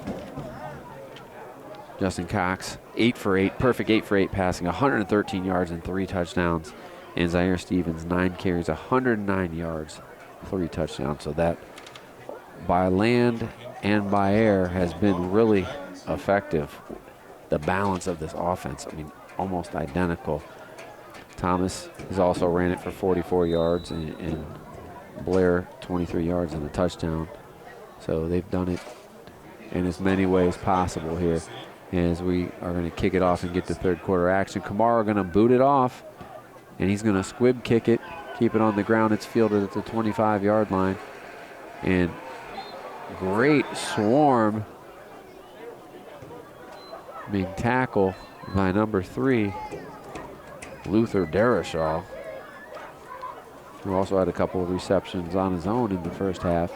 Justin Cox, 8 for 8, perfect 8 for 8 passing, 113 yards and 3 touchdowns. And Zaire Stevens, 9 carries, 109 yards, 3 touchdowns. So that by land and by air has been really effective. The balance of this offense, I mean, almost identical. Thomas has also ran it for 44 yards and Blair 23 yards and a touchdown. So they've done it in as many ways possible here as we are going to kick it off and get to third quarter action. Kamara going to boot it off. And he's going to squib kick it, keep it on the ground. It's fielded at the 25-yard line. And great swarm being tackled by number 3, Luther Derishaw, who also had a couple of receptions on his own in the first half.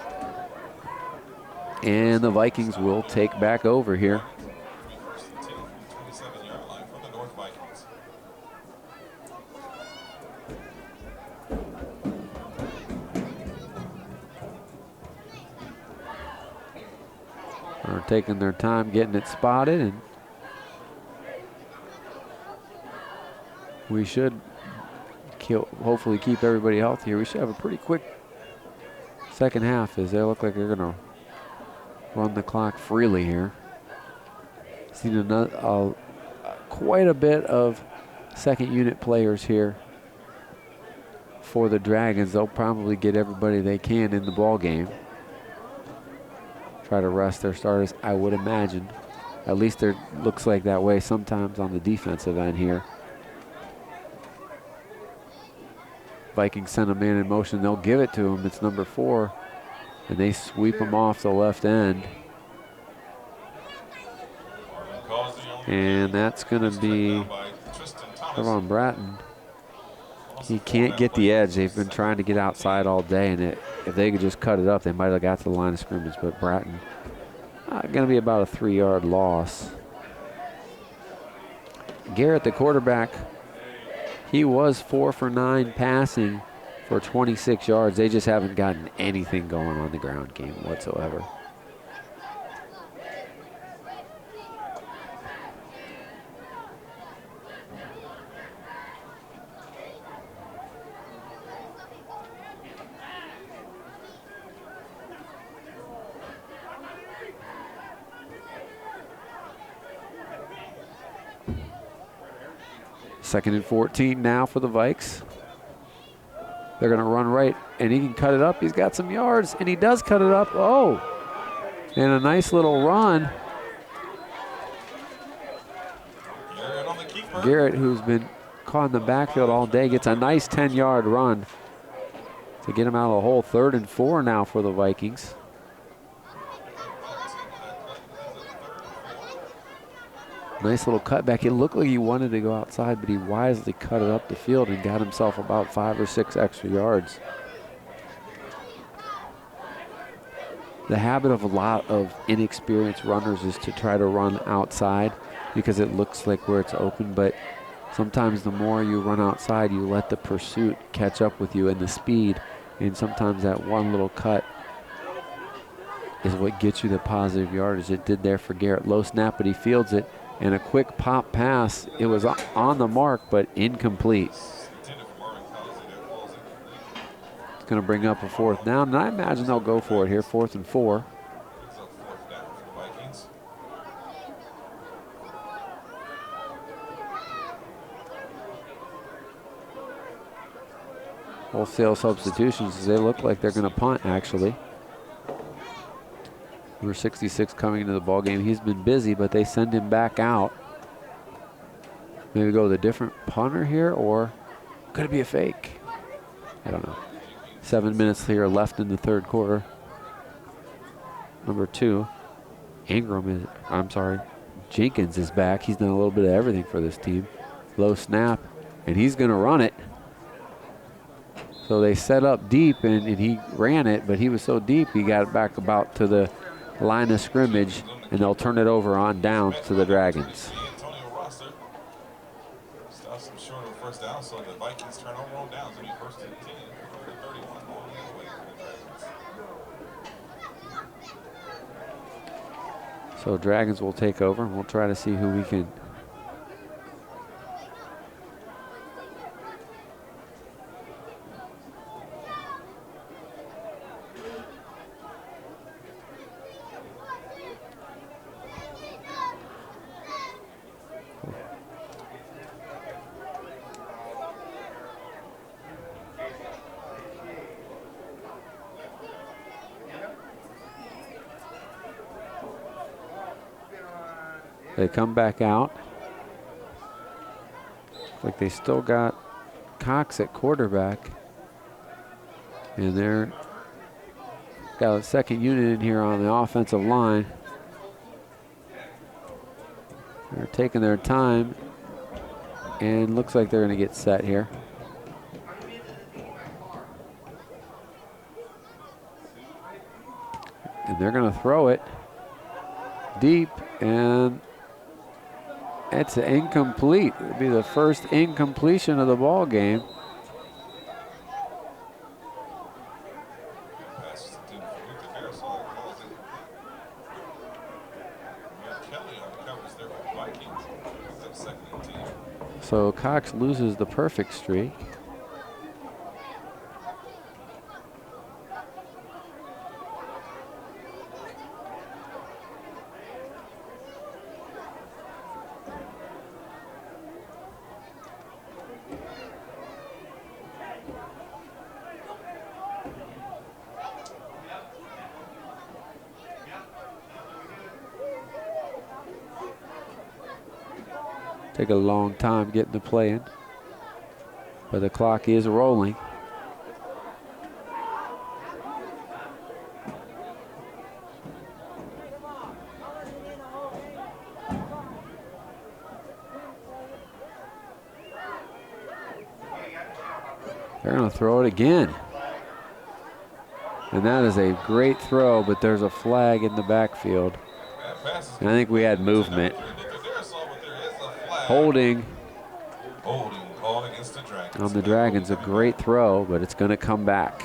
And the Vikings will take back over here. Are taking their time getting it spotted, and we should hopefully keep everybody healthy here. We should have a pretty quick second half as they look like they're going to run the clock freely here. Seen quite a bit of second unit players here for the Dragons. They'll probably get everybody they can in the ball game. Try to rest their starters, I would imagine. At least it looks like that way sometimes on the defensive end here. Vikings send a man in motion. They'll give it to him. It's number 4. And they sweep him off the left end. And that's going to be Trevon Bratton. He can't get the edge. They've been trying to get outside all day, and if they could just cut it up, they might have got to the line of scrimmage. But Bratton, going to be about a 3-yard loss. Garrett, the quarterback, He was 4 for 9 passing for 26 yards. They just haven't gotten anything going on the ground game whatsoever. Second and 14 now for the Vikes. They're going to run right, and he can cut it up. He's got some yards, and he does cut it up. Oh, and a nice little run. Garrett, who's been caught in the backfield all day, gets a nice 10-yard run to get him out of the hole. 3rd and 4 now for the Vikings. Nice little cutback. It looked like he wanted to go outside, but he wisely cut it up the field and got himself about 5 or 6 extra yards. The habit of a lot of inexperienced runners is to try to run outside because it looks like where it's open, but sometimes the more you run outside, you let the pursuit catch up with you and the speed, and sometimes that one little cut is what gets you the positive yardage. It did there for Garrett. Low snap, but he fields it. And a quick pop pass. It was on the mark, but incomplete. It's going to bring up a 4th down, and I imagine they'll go for it here, 4th and 4. Wholesale substitutions. They look like they're going to punt, actually. Number 66 coming into the ball game. He's been busy, but they send him back out. Maybe go with a different punter here, or could it be a fake? I don't know. 7 minutes here left in the 3rd quarter. Number 2, Jenkins is back. He's done a little bit of everything for this team. Low snap, and he's going to run it. So they set up deep, and he ran it, but he was so deep he got it back about to the line of scrimmage, and they'll turn it over on downs to the Dragons. Stops him short of a 1st down, so the Vikings turn over on downs. It'll be 1st and 10, 31 going the other way for the Dragons. So Dragons will take over, and we'll try to see who we can They come back out. Looks like they still got Cox at quarterback. And they're got a 2nd unit in here on the offensive line. They're taking their time, and looks like they're going to get set here. And they're going to throw it deep, and it's incomplete. It'll be the first incompletion of the ball game. So Cox loses the perfect streak. Take a long time getting the play in, but the clock is rolling. They're going to throw it again. And that is a great throw, but there's a flag in the backfield. And I think we had movement. Holding. Holding called against the Dragons. On the Dragons, a great throw, but it's going to come back.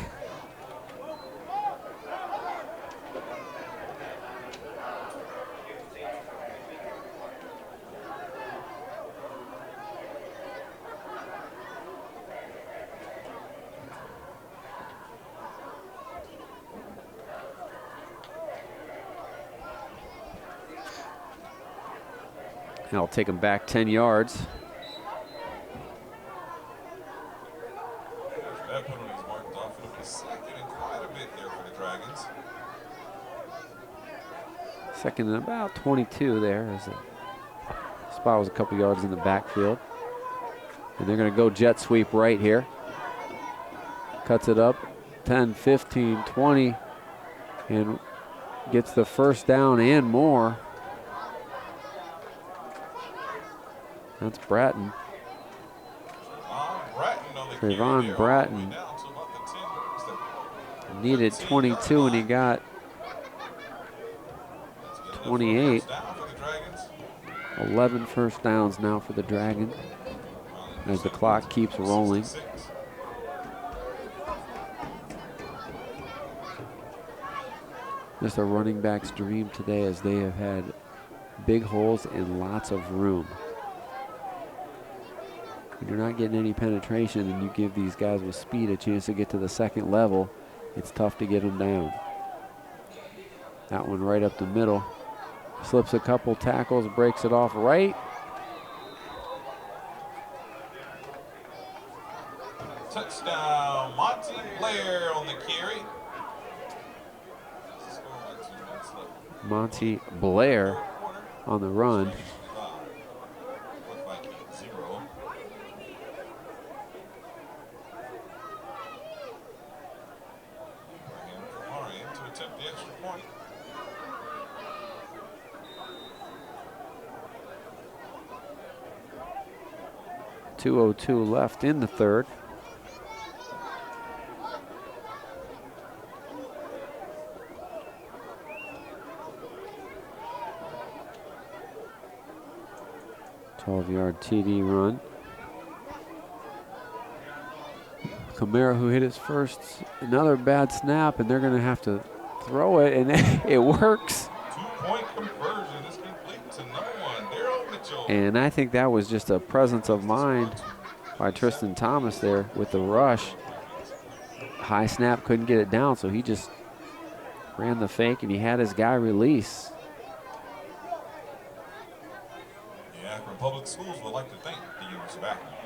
I'll take him back 10 yards. That penalty is marked off. It'll be second and quite a bit there for the Dragons. Second and about 22 there, as the spot was a couple yards in the backfield. And they're going to go jet sweep right here. Cuts it up 10, 15, 20, and gets the first down and more. That's Bratton. Trayvon Bratton needed 22 and he got 28. 11 first downs now for the Dragons as the clock keeps rolling. Just a running back's dream today, as they have had big holes and lots of room. When you're not getting any penetration and you give these guys with speed a chance to get to the second level, it's tough to get them down. That one right up the middle. Slips a couple tackles, breaks it off right. Touchdown, Monty Blair on the carry. Monty Blair on the run. To attempt the extra point. .202 left in the third. .12-yard TD run. Kamara, who hit his first, another bad snap, and they're going to have to throw it, and it works. 2-point conversion is complete to number 1, Daryl Mitchell. And I think that was just a presence of mind by Tristan Thomas there with the rush. High snap, couldn't get it down, so he just ran the fake, and he had his guy release. The Akron Public Schools would like to thank the University of Akron.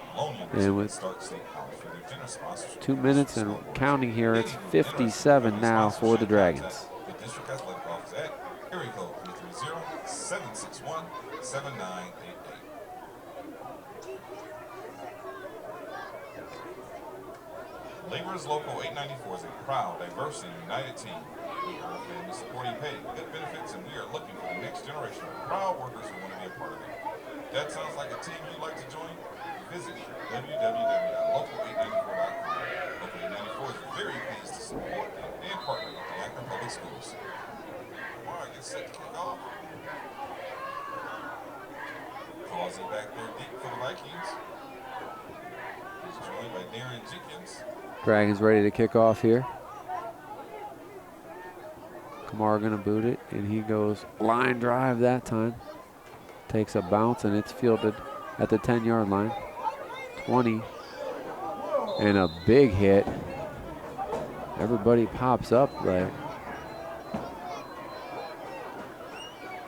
And with 2 minutes and counting here, it's 57 now for the Dragons. The district athletic office at area code 330-761-7988. Laborers Local 894 is a proud, diverse, and united team. We are a family supporting pay, good benefits, and we are looking for the next generation of proud workers who want to be a part of it. That sounds like a team you'd like to join? Visit www.local894.com. Local 894 is very pleased to support and partner with the Akron Public Schools. Kamara gets set to kick off. Calls it back there deep for the Vikings. He's joined by Darren Jenkins. Dragons ready to kick off here. Kamara gonna boot it, and he goes line drive that time. Takes a bounce, and it's fielded at the 10-yard line. 20, and a big hit. Everybody pops up there.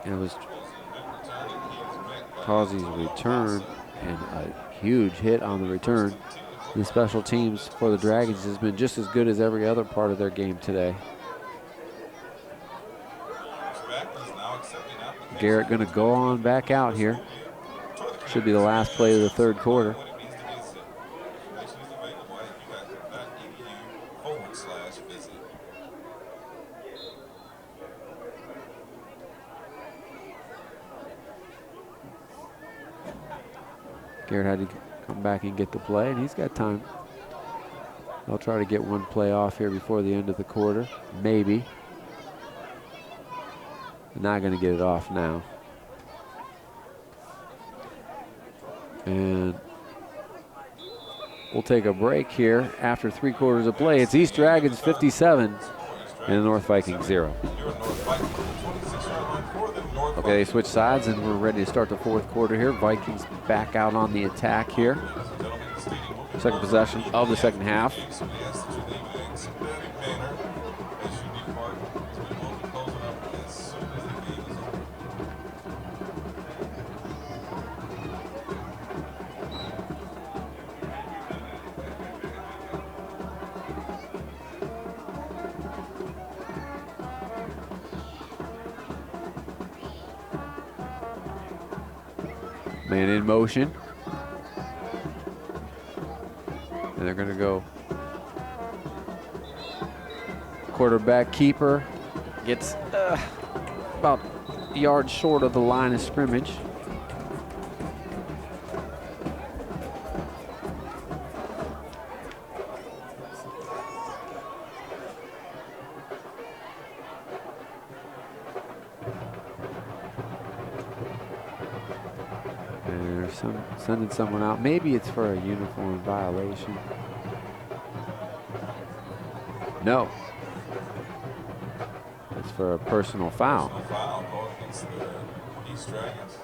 It was Causey's return, and a huge hit on the return. The special teams for the Dragons has been just as good as every other part of their game today. Garrett going to go on back out here. Should be the last play of the third quarter. Garrett had to come back and get the play, and he's got time. They'll try to get one play off here before the end of the quarter, maybe. Not going to get it off now. And We'll take a break here after 3 quarters of play. It's East Dragons 57 and the North Vikings 0. Okay, they switch sides and we're ready to start the 4th quarter here. Vikings back out on the attack here. Second possession of the second half. Man in motion. And they're going to go quarterback keeper. Gets about a yard short of the line of scrimmage. Sending someone out. Maybe it's for a uniform violation. No. It's for a personal foul. Personal foul called against the East Dragons.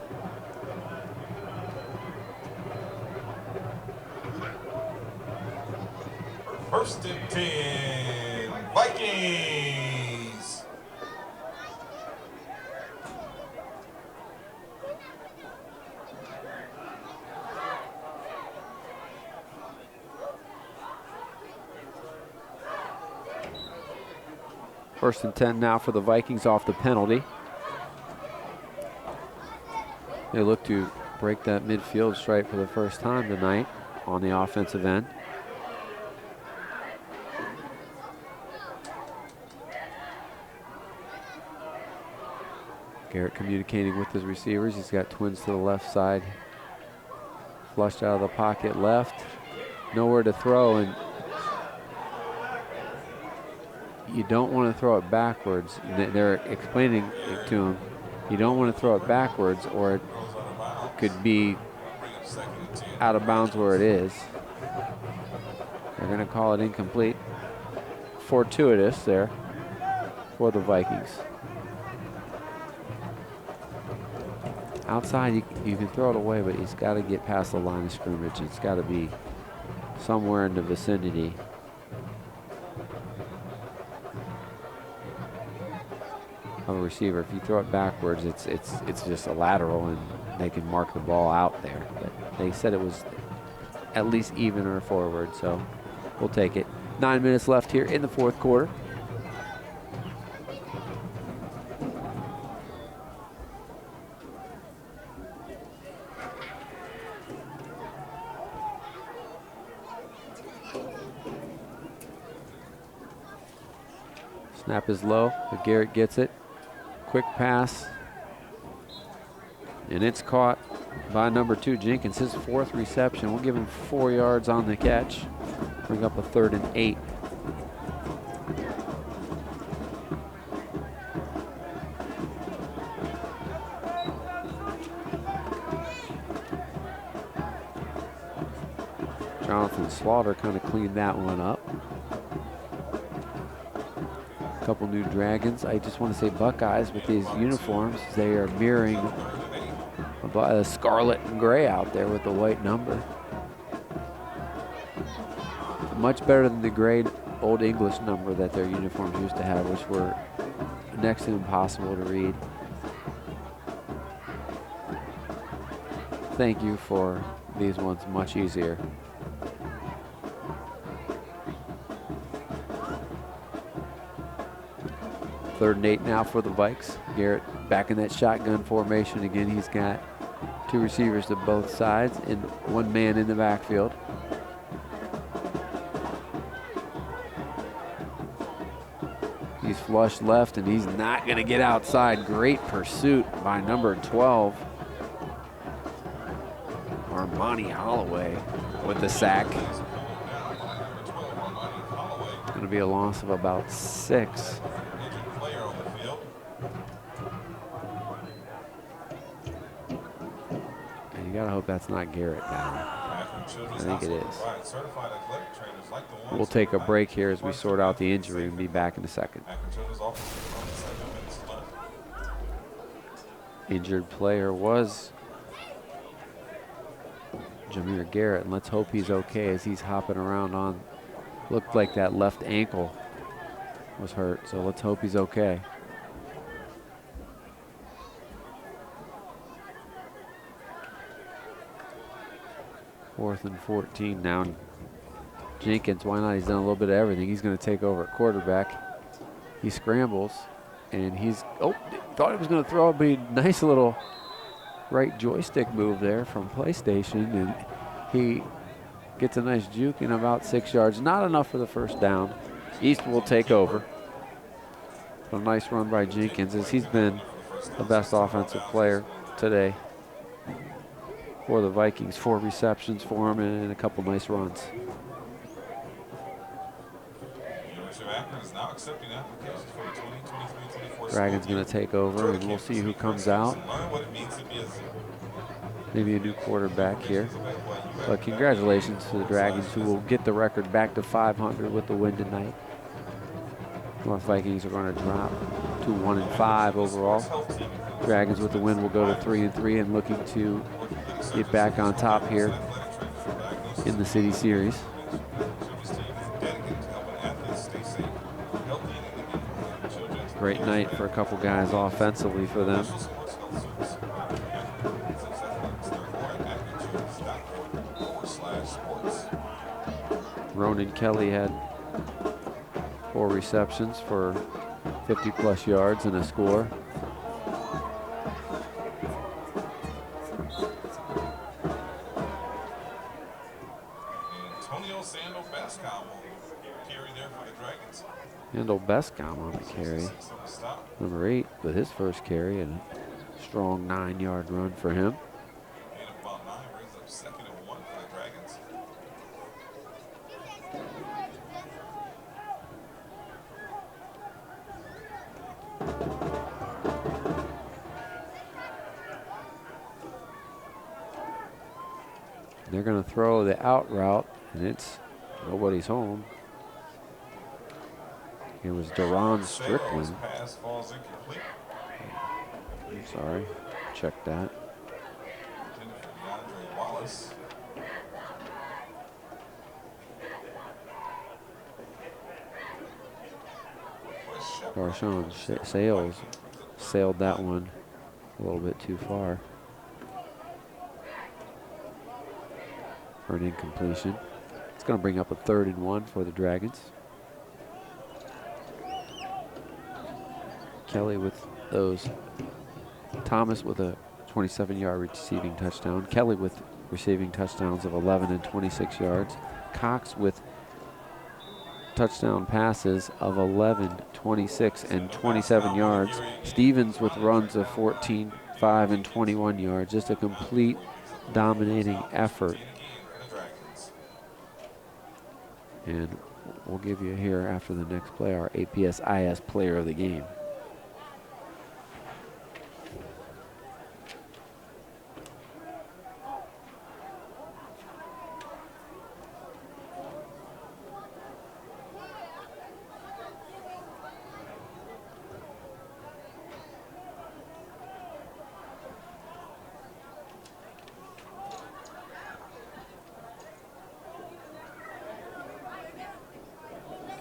First and 10, Vikings. First and 10 now for the Vikings off the penalty. They look to break that midfield stripe for the first time tonight on the offensive end. Garrett communicating with his receivers. He's got twins to the left side. Flushed out of the pocket left. Nowhere to throw, and you don't want to throw it backwards. They're explaining it to him. You don't want to throw it backwards or it could be out of bounds where it is. They're going to call it incomplete. Fortuitous there for the Vikings. Outside, you can throw it away, but he's got to get past the line of scrimmage. It's got to be somewhere in the vicinity. Of a receiver. If you throw it backwards, it's just a lateral, and they can mark the ball out there. But they said it was at least even or forward, so we'll take it. 9 minutes left here in the 4th quarter. Snap is low, but Garrett gets it. Quick pass, and it's caught by number 2 Jenkins, his 4th reception. We'll give him 4 yards on the catch. Bring up a 3rd and 8. Jonathan Slaughter kind of cleaned that one up. Couple new Dragons. I just want to say Buckeyes with these uniforms. They are mirroring a scarlet and gray out there with the white number. Much better than the gray Old English number that their uniforms used to have, which were next to impossible to read. Thank you for these ones, much easier. Third and 8 now for the Vikes. Garrett back in that shotgun formation again. He's got 2 receivers to both sides and 1 man in the backfield. He's flushed left and he's not going to get outside. Great pursuit by number 12. Armani Holloway with the sack. Going to be a loss of about 6. You gotta hope that's not Garrett now. I think it is. We'll take a break here as we sort out the injury and be back in a second. Injured player was Jameer Garrett, and let's hope he's okay as he's hopping around on. Looked like that left ankle was hurt, so let's hope he's okay. Fourth and 14 now. Jenkins, why not? He's done a little bit of everything. He's going to take over at quarterback. He scrambles, and he's, thought he was going to throw it, but nice little right joystick move there from PlayStation, and he gets a nice juke in about 6 yards. Not enough for the first down. East will take over. A nice run by Jenkins, as he's been the best offensive player today for the Vikings. 4 receptions for him and a couple nice runs. Dragon's going to take over, and we'll see who comes out. Maybe a new quarterback here. But congratulations to the Dragons, who will get the record back to 500 with the win tonight. North Vikings are going to drop to 1-5 overall. Dragons with the win will go to 3-3 and looking to get back on top here in the City Series. Great night for a couple guys offensively for them. Ronan Kelly had 4 receptions for 50+ yards and a score. Handle Bescom on the carry. Number 8 with his first carry, and a strong 9-yard run for him. They're going to throw the out route, and it's nobody's home. It was Deron Strickland. I'm sorry, check that. Marshawn Sales sailed that one a little bit too far for an incompletion. It's going to bring up a 3rd and 1 for the Dragons. Kelly with those. Thomas with a 27-yard receiving touchdown. Kelly with receiving touchdowns of 11 and 26 yards. Cox with touchdown passes of 11, 26, and 27 yards. Stevens with runs of 14, 5, and 21 yards. Just a complete dominating effort. And we'll give you here after the next play our APS-IS player of the game.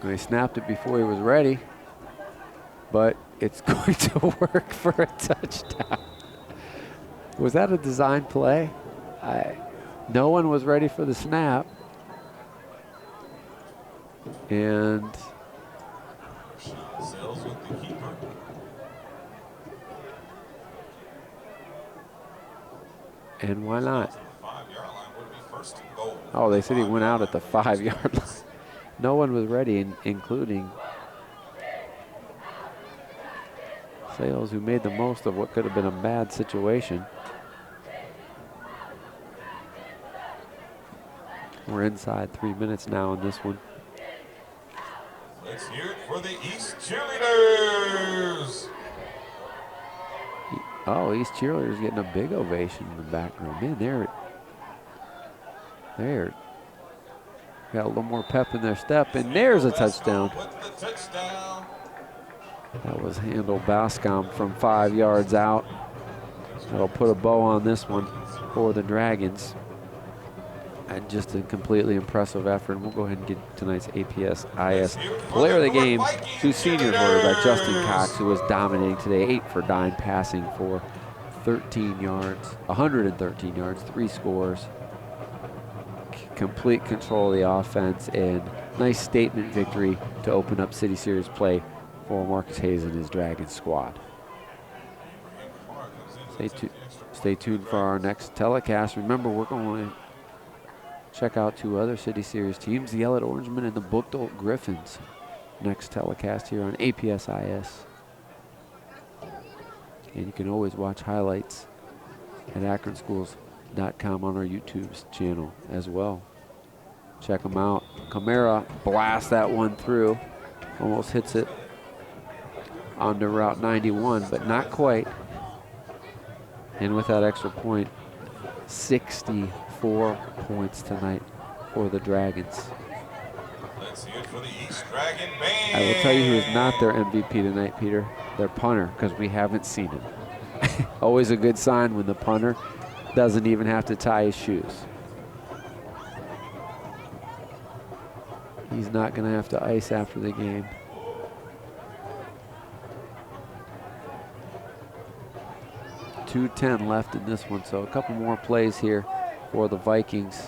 They snapped it before he was ready, but it's going to work for a touchdown. Was that a design play? No one was ready for the snap. And why not? Oh, they said he went out at the 5-yard line. No one was ready, including Sales, who made the most of what could have been a bad situation. We're inside 3 minutes now in this one. Let's hear it for the East Cheerleaders. Oh, East Cheerleaders getting a big ovation in the background. Man, They're got a little more pep in their step, and there's a touchdown. That was handled Bascom from 5 yards out. That'll put a bow on this one for the Dragons. And just a completely impressive effort. And we'll go ahead and get tonight's APS-IS player of the game to senior quarterback Justin Cox, who was dominating today. 8 for 9 passing for 13 yards, 113 yards, 3 scores. Complete control of the offense, and nice statement victory to open up City Series play for Marcus Hayes and his Dragons squad. Stay tuned for our next telecast. Remember, we're going to check out 2 other City Series teams, the Ellet Orangemen and the Bookdolt Griffins. Next telecast here on APS-IS. And you can always watch highlights at akronschools.com on our YouTube channel as well. Check them out. Camara blasts that one through. Almost hits it onto Route 91, but not quite. And with that extra point, 64 points tonight for the Dragons. Let's see it for the East Dragon Band. I will tell you who is not their MVP tonight, Peter. Their punter, because we haven't seen him. Always a good sign when the punter doesn't even have to tie his shoes. He's not going to have to ice after the game. .210 left in this one, so a couple more plays here for the Vikings.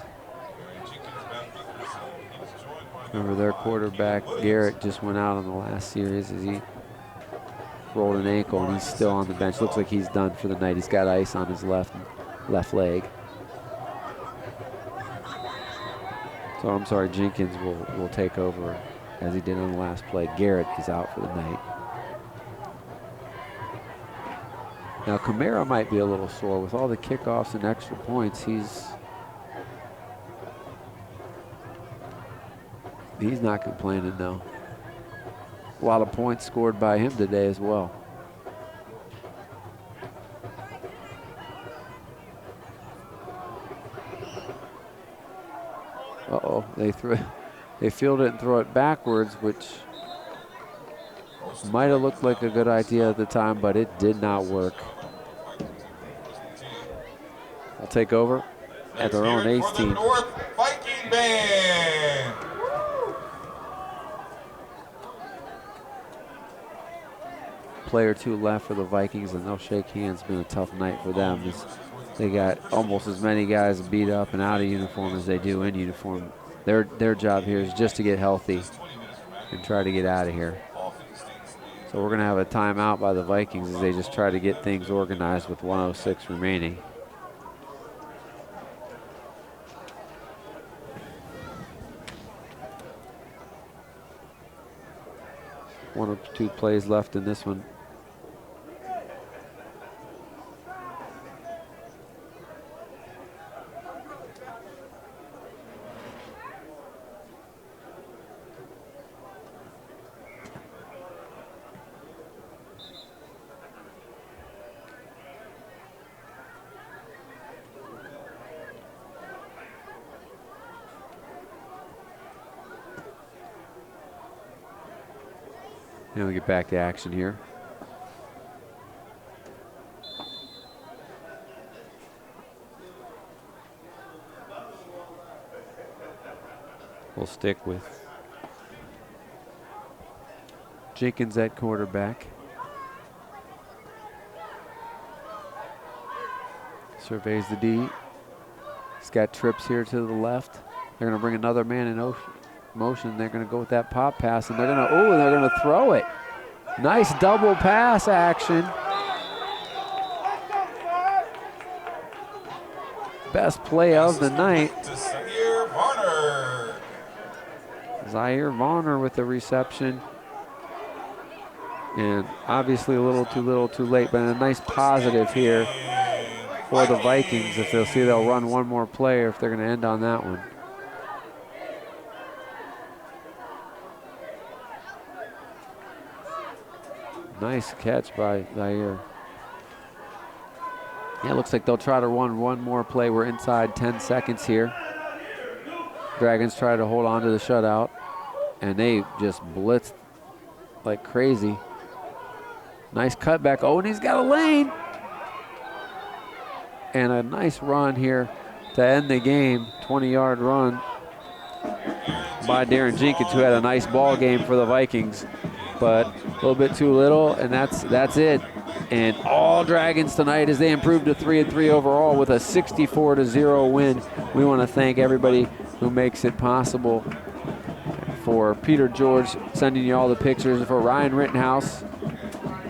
Remember, their quarterback, Garrett, just went out on the last series as he rolled an ankle, and he's still on the bench. Looks like he's done for the night. He's got ice on his left leg. So I'm sorry, Jenkins will take over as he did on the last play. Garrett is out for the night. Now Camara might be a little sore with all the kickoffs and extra points. He's not complaining though. A lot of points scored by him today as well. Uh-oh, they fielded it and throw it backwards, which might have looked like a good idea at the time, but it did not work. I'll take over at their own ace team. North Viking Band. Play or 2 left for the Vikings, and they'll shake hands. It's been a tough night for them. They got almost as many guys beat up and out of uniform as they do in uniform. Their job here is just to get healthy and try to get out of here. So we're going to have a timeout by the Vikings as they just try to get things organized with 1:06 remaining. One or 2 plays left in this one. Now we get back to action here. We'll stick with Jenkins at quarterback. Surveys the D. He's got trips here to the left. They're going to bring another man in motion. They're going to go with that pop pass, and they're going to throw it. Nice double pass action. Best play of the night. Zaire Varner with the reception. And obviously a little too late, but a nice positive here for the Vikings. If they'll see, they'll run one more play, or if they're going to end on that one. Nice catch by Zaire. Yeah, it looks like they'll try to run one more play. We're inside 10 seconds here. Dragons try to hold on to the shutout, and they just blitzed like crazy. Nice cutback. Oh, and he's got a lane. And a nice run here to end the game. 20-yard run by Darren Jenkins, who had a nice ball game for the Vikings, but a little bit too little, and that's it. And all Dragons tonight as they improved to 3-3 overall with a 64-0 win. We want to thank everybody who makes it possible. For Peter George sending you all the pictures, for Ryan Rittenhouse,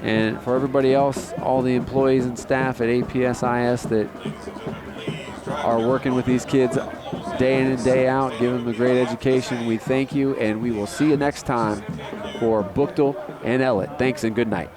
and for everybody else, all the employees and staff at APSIS that are working with these kids day in and day out, giving them a great education. We thank you, and we will see you next time for Buchtel and Ellet. Thanks and good night.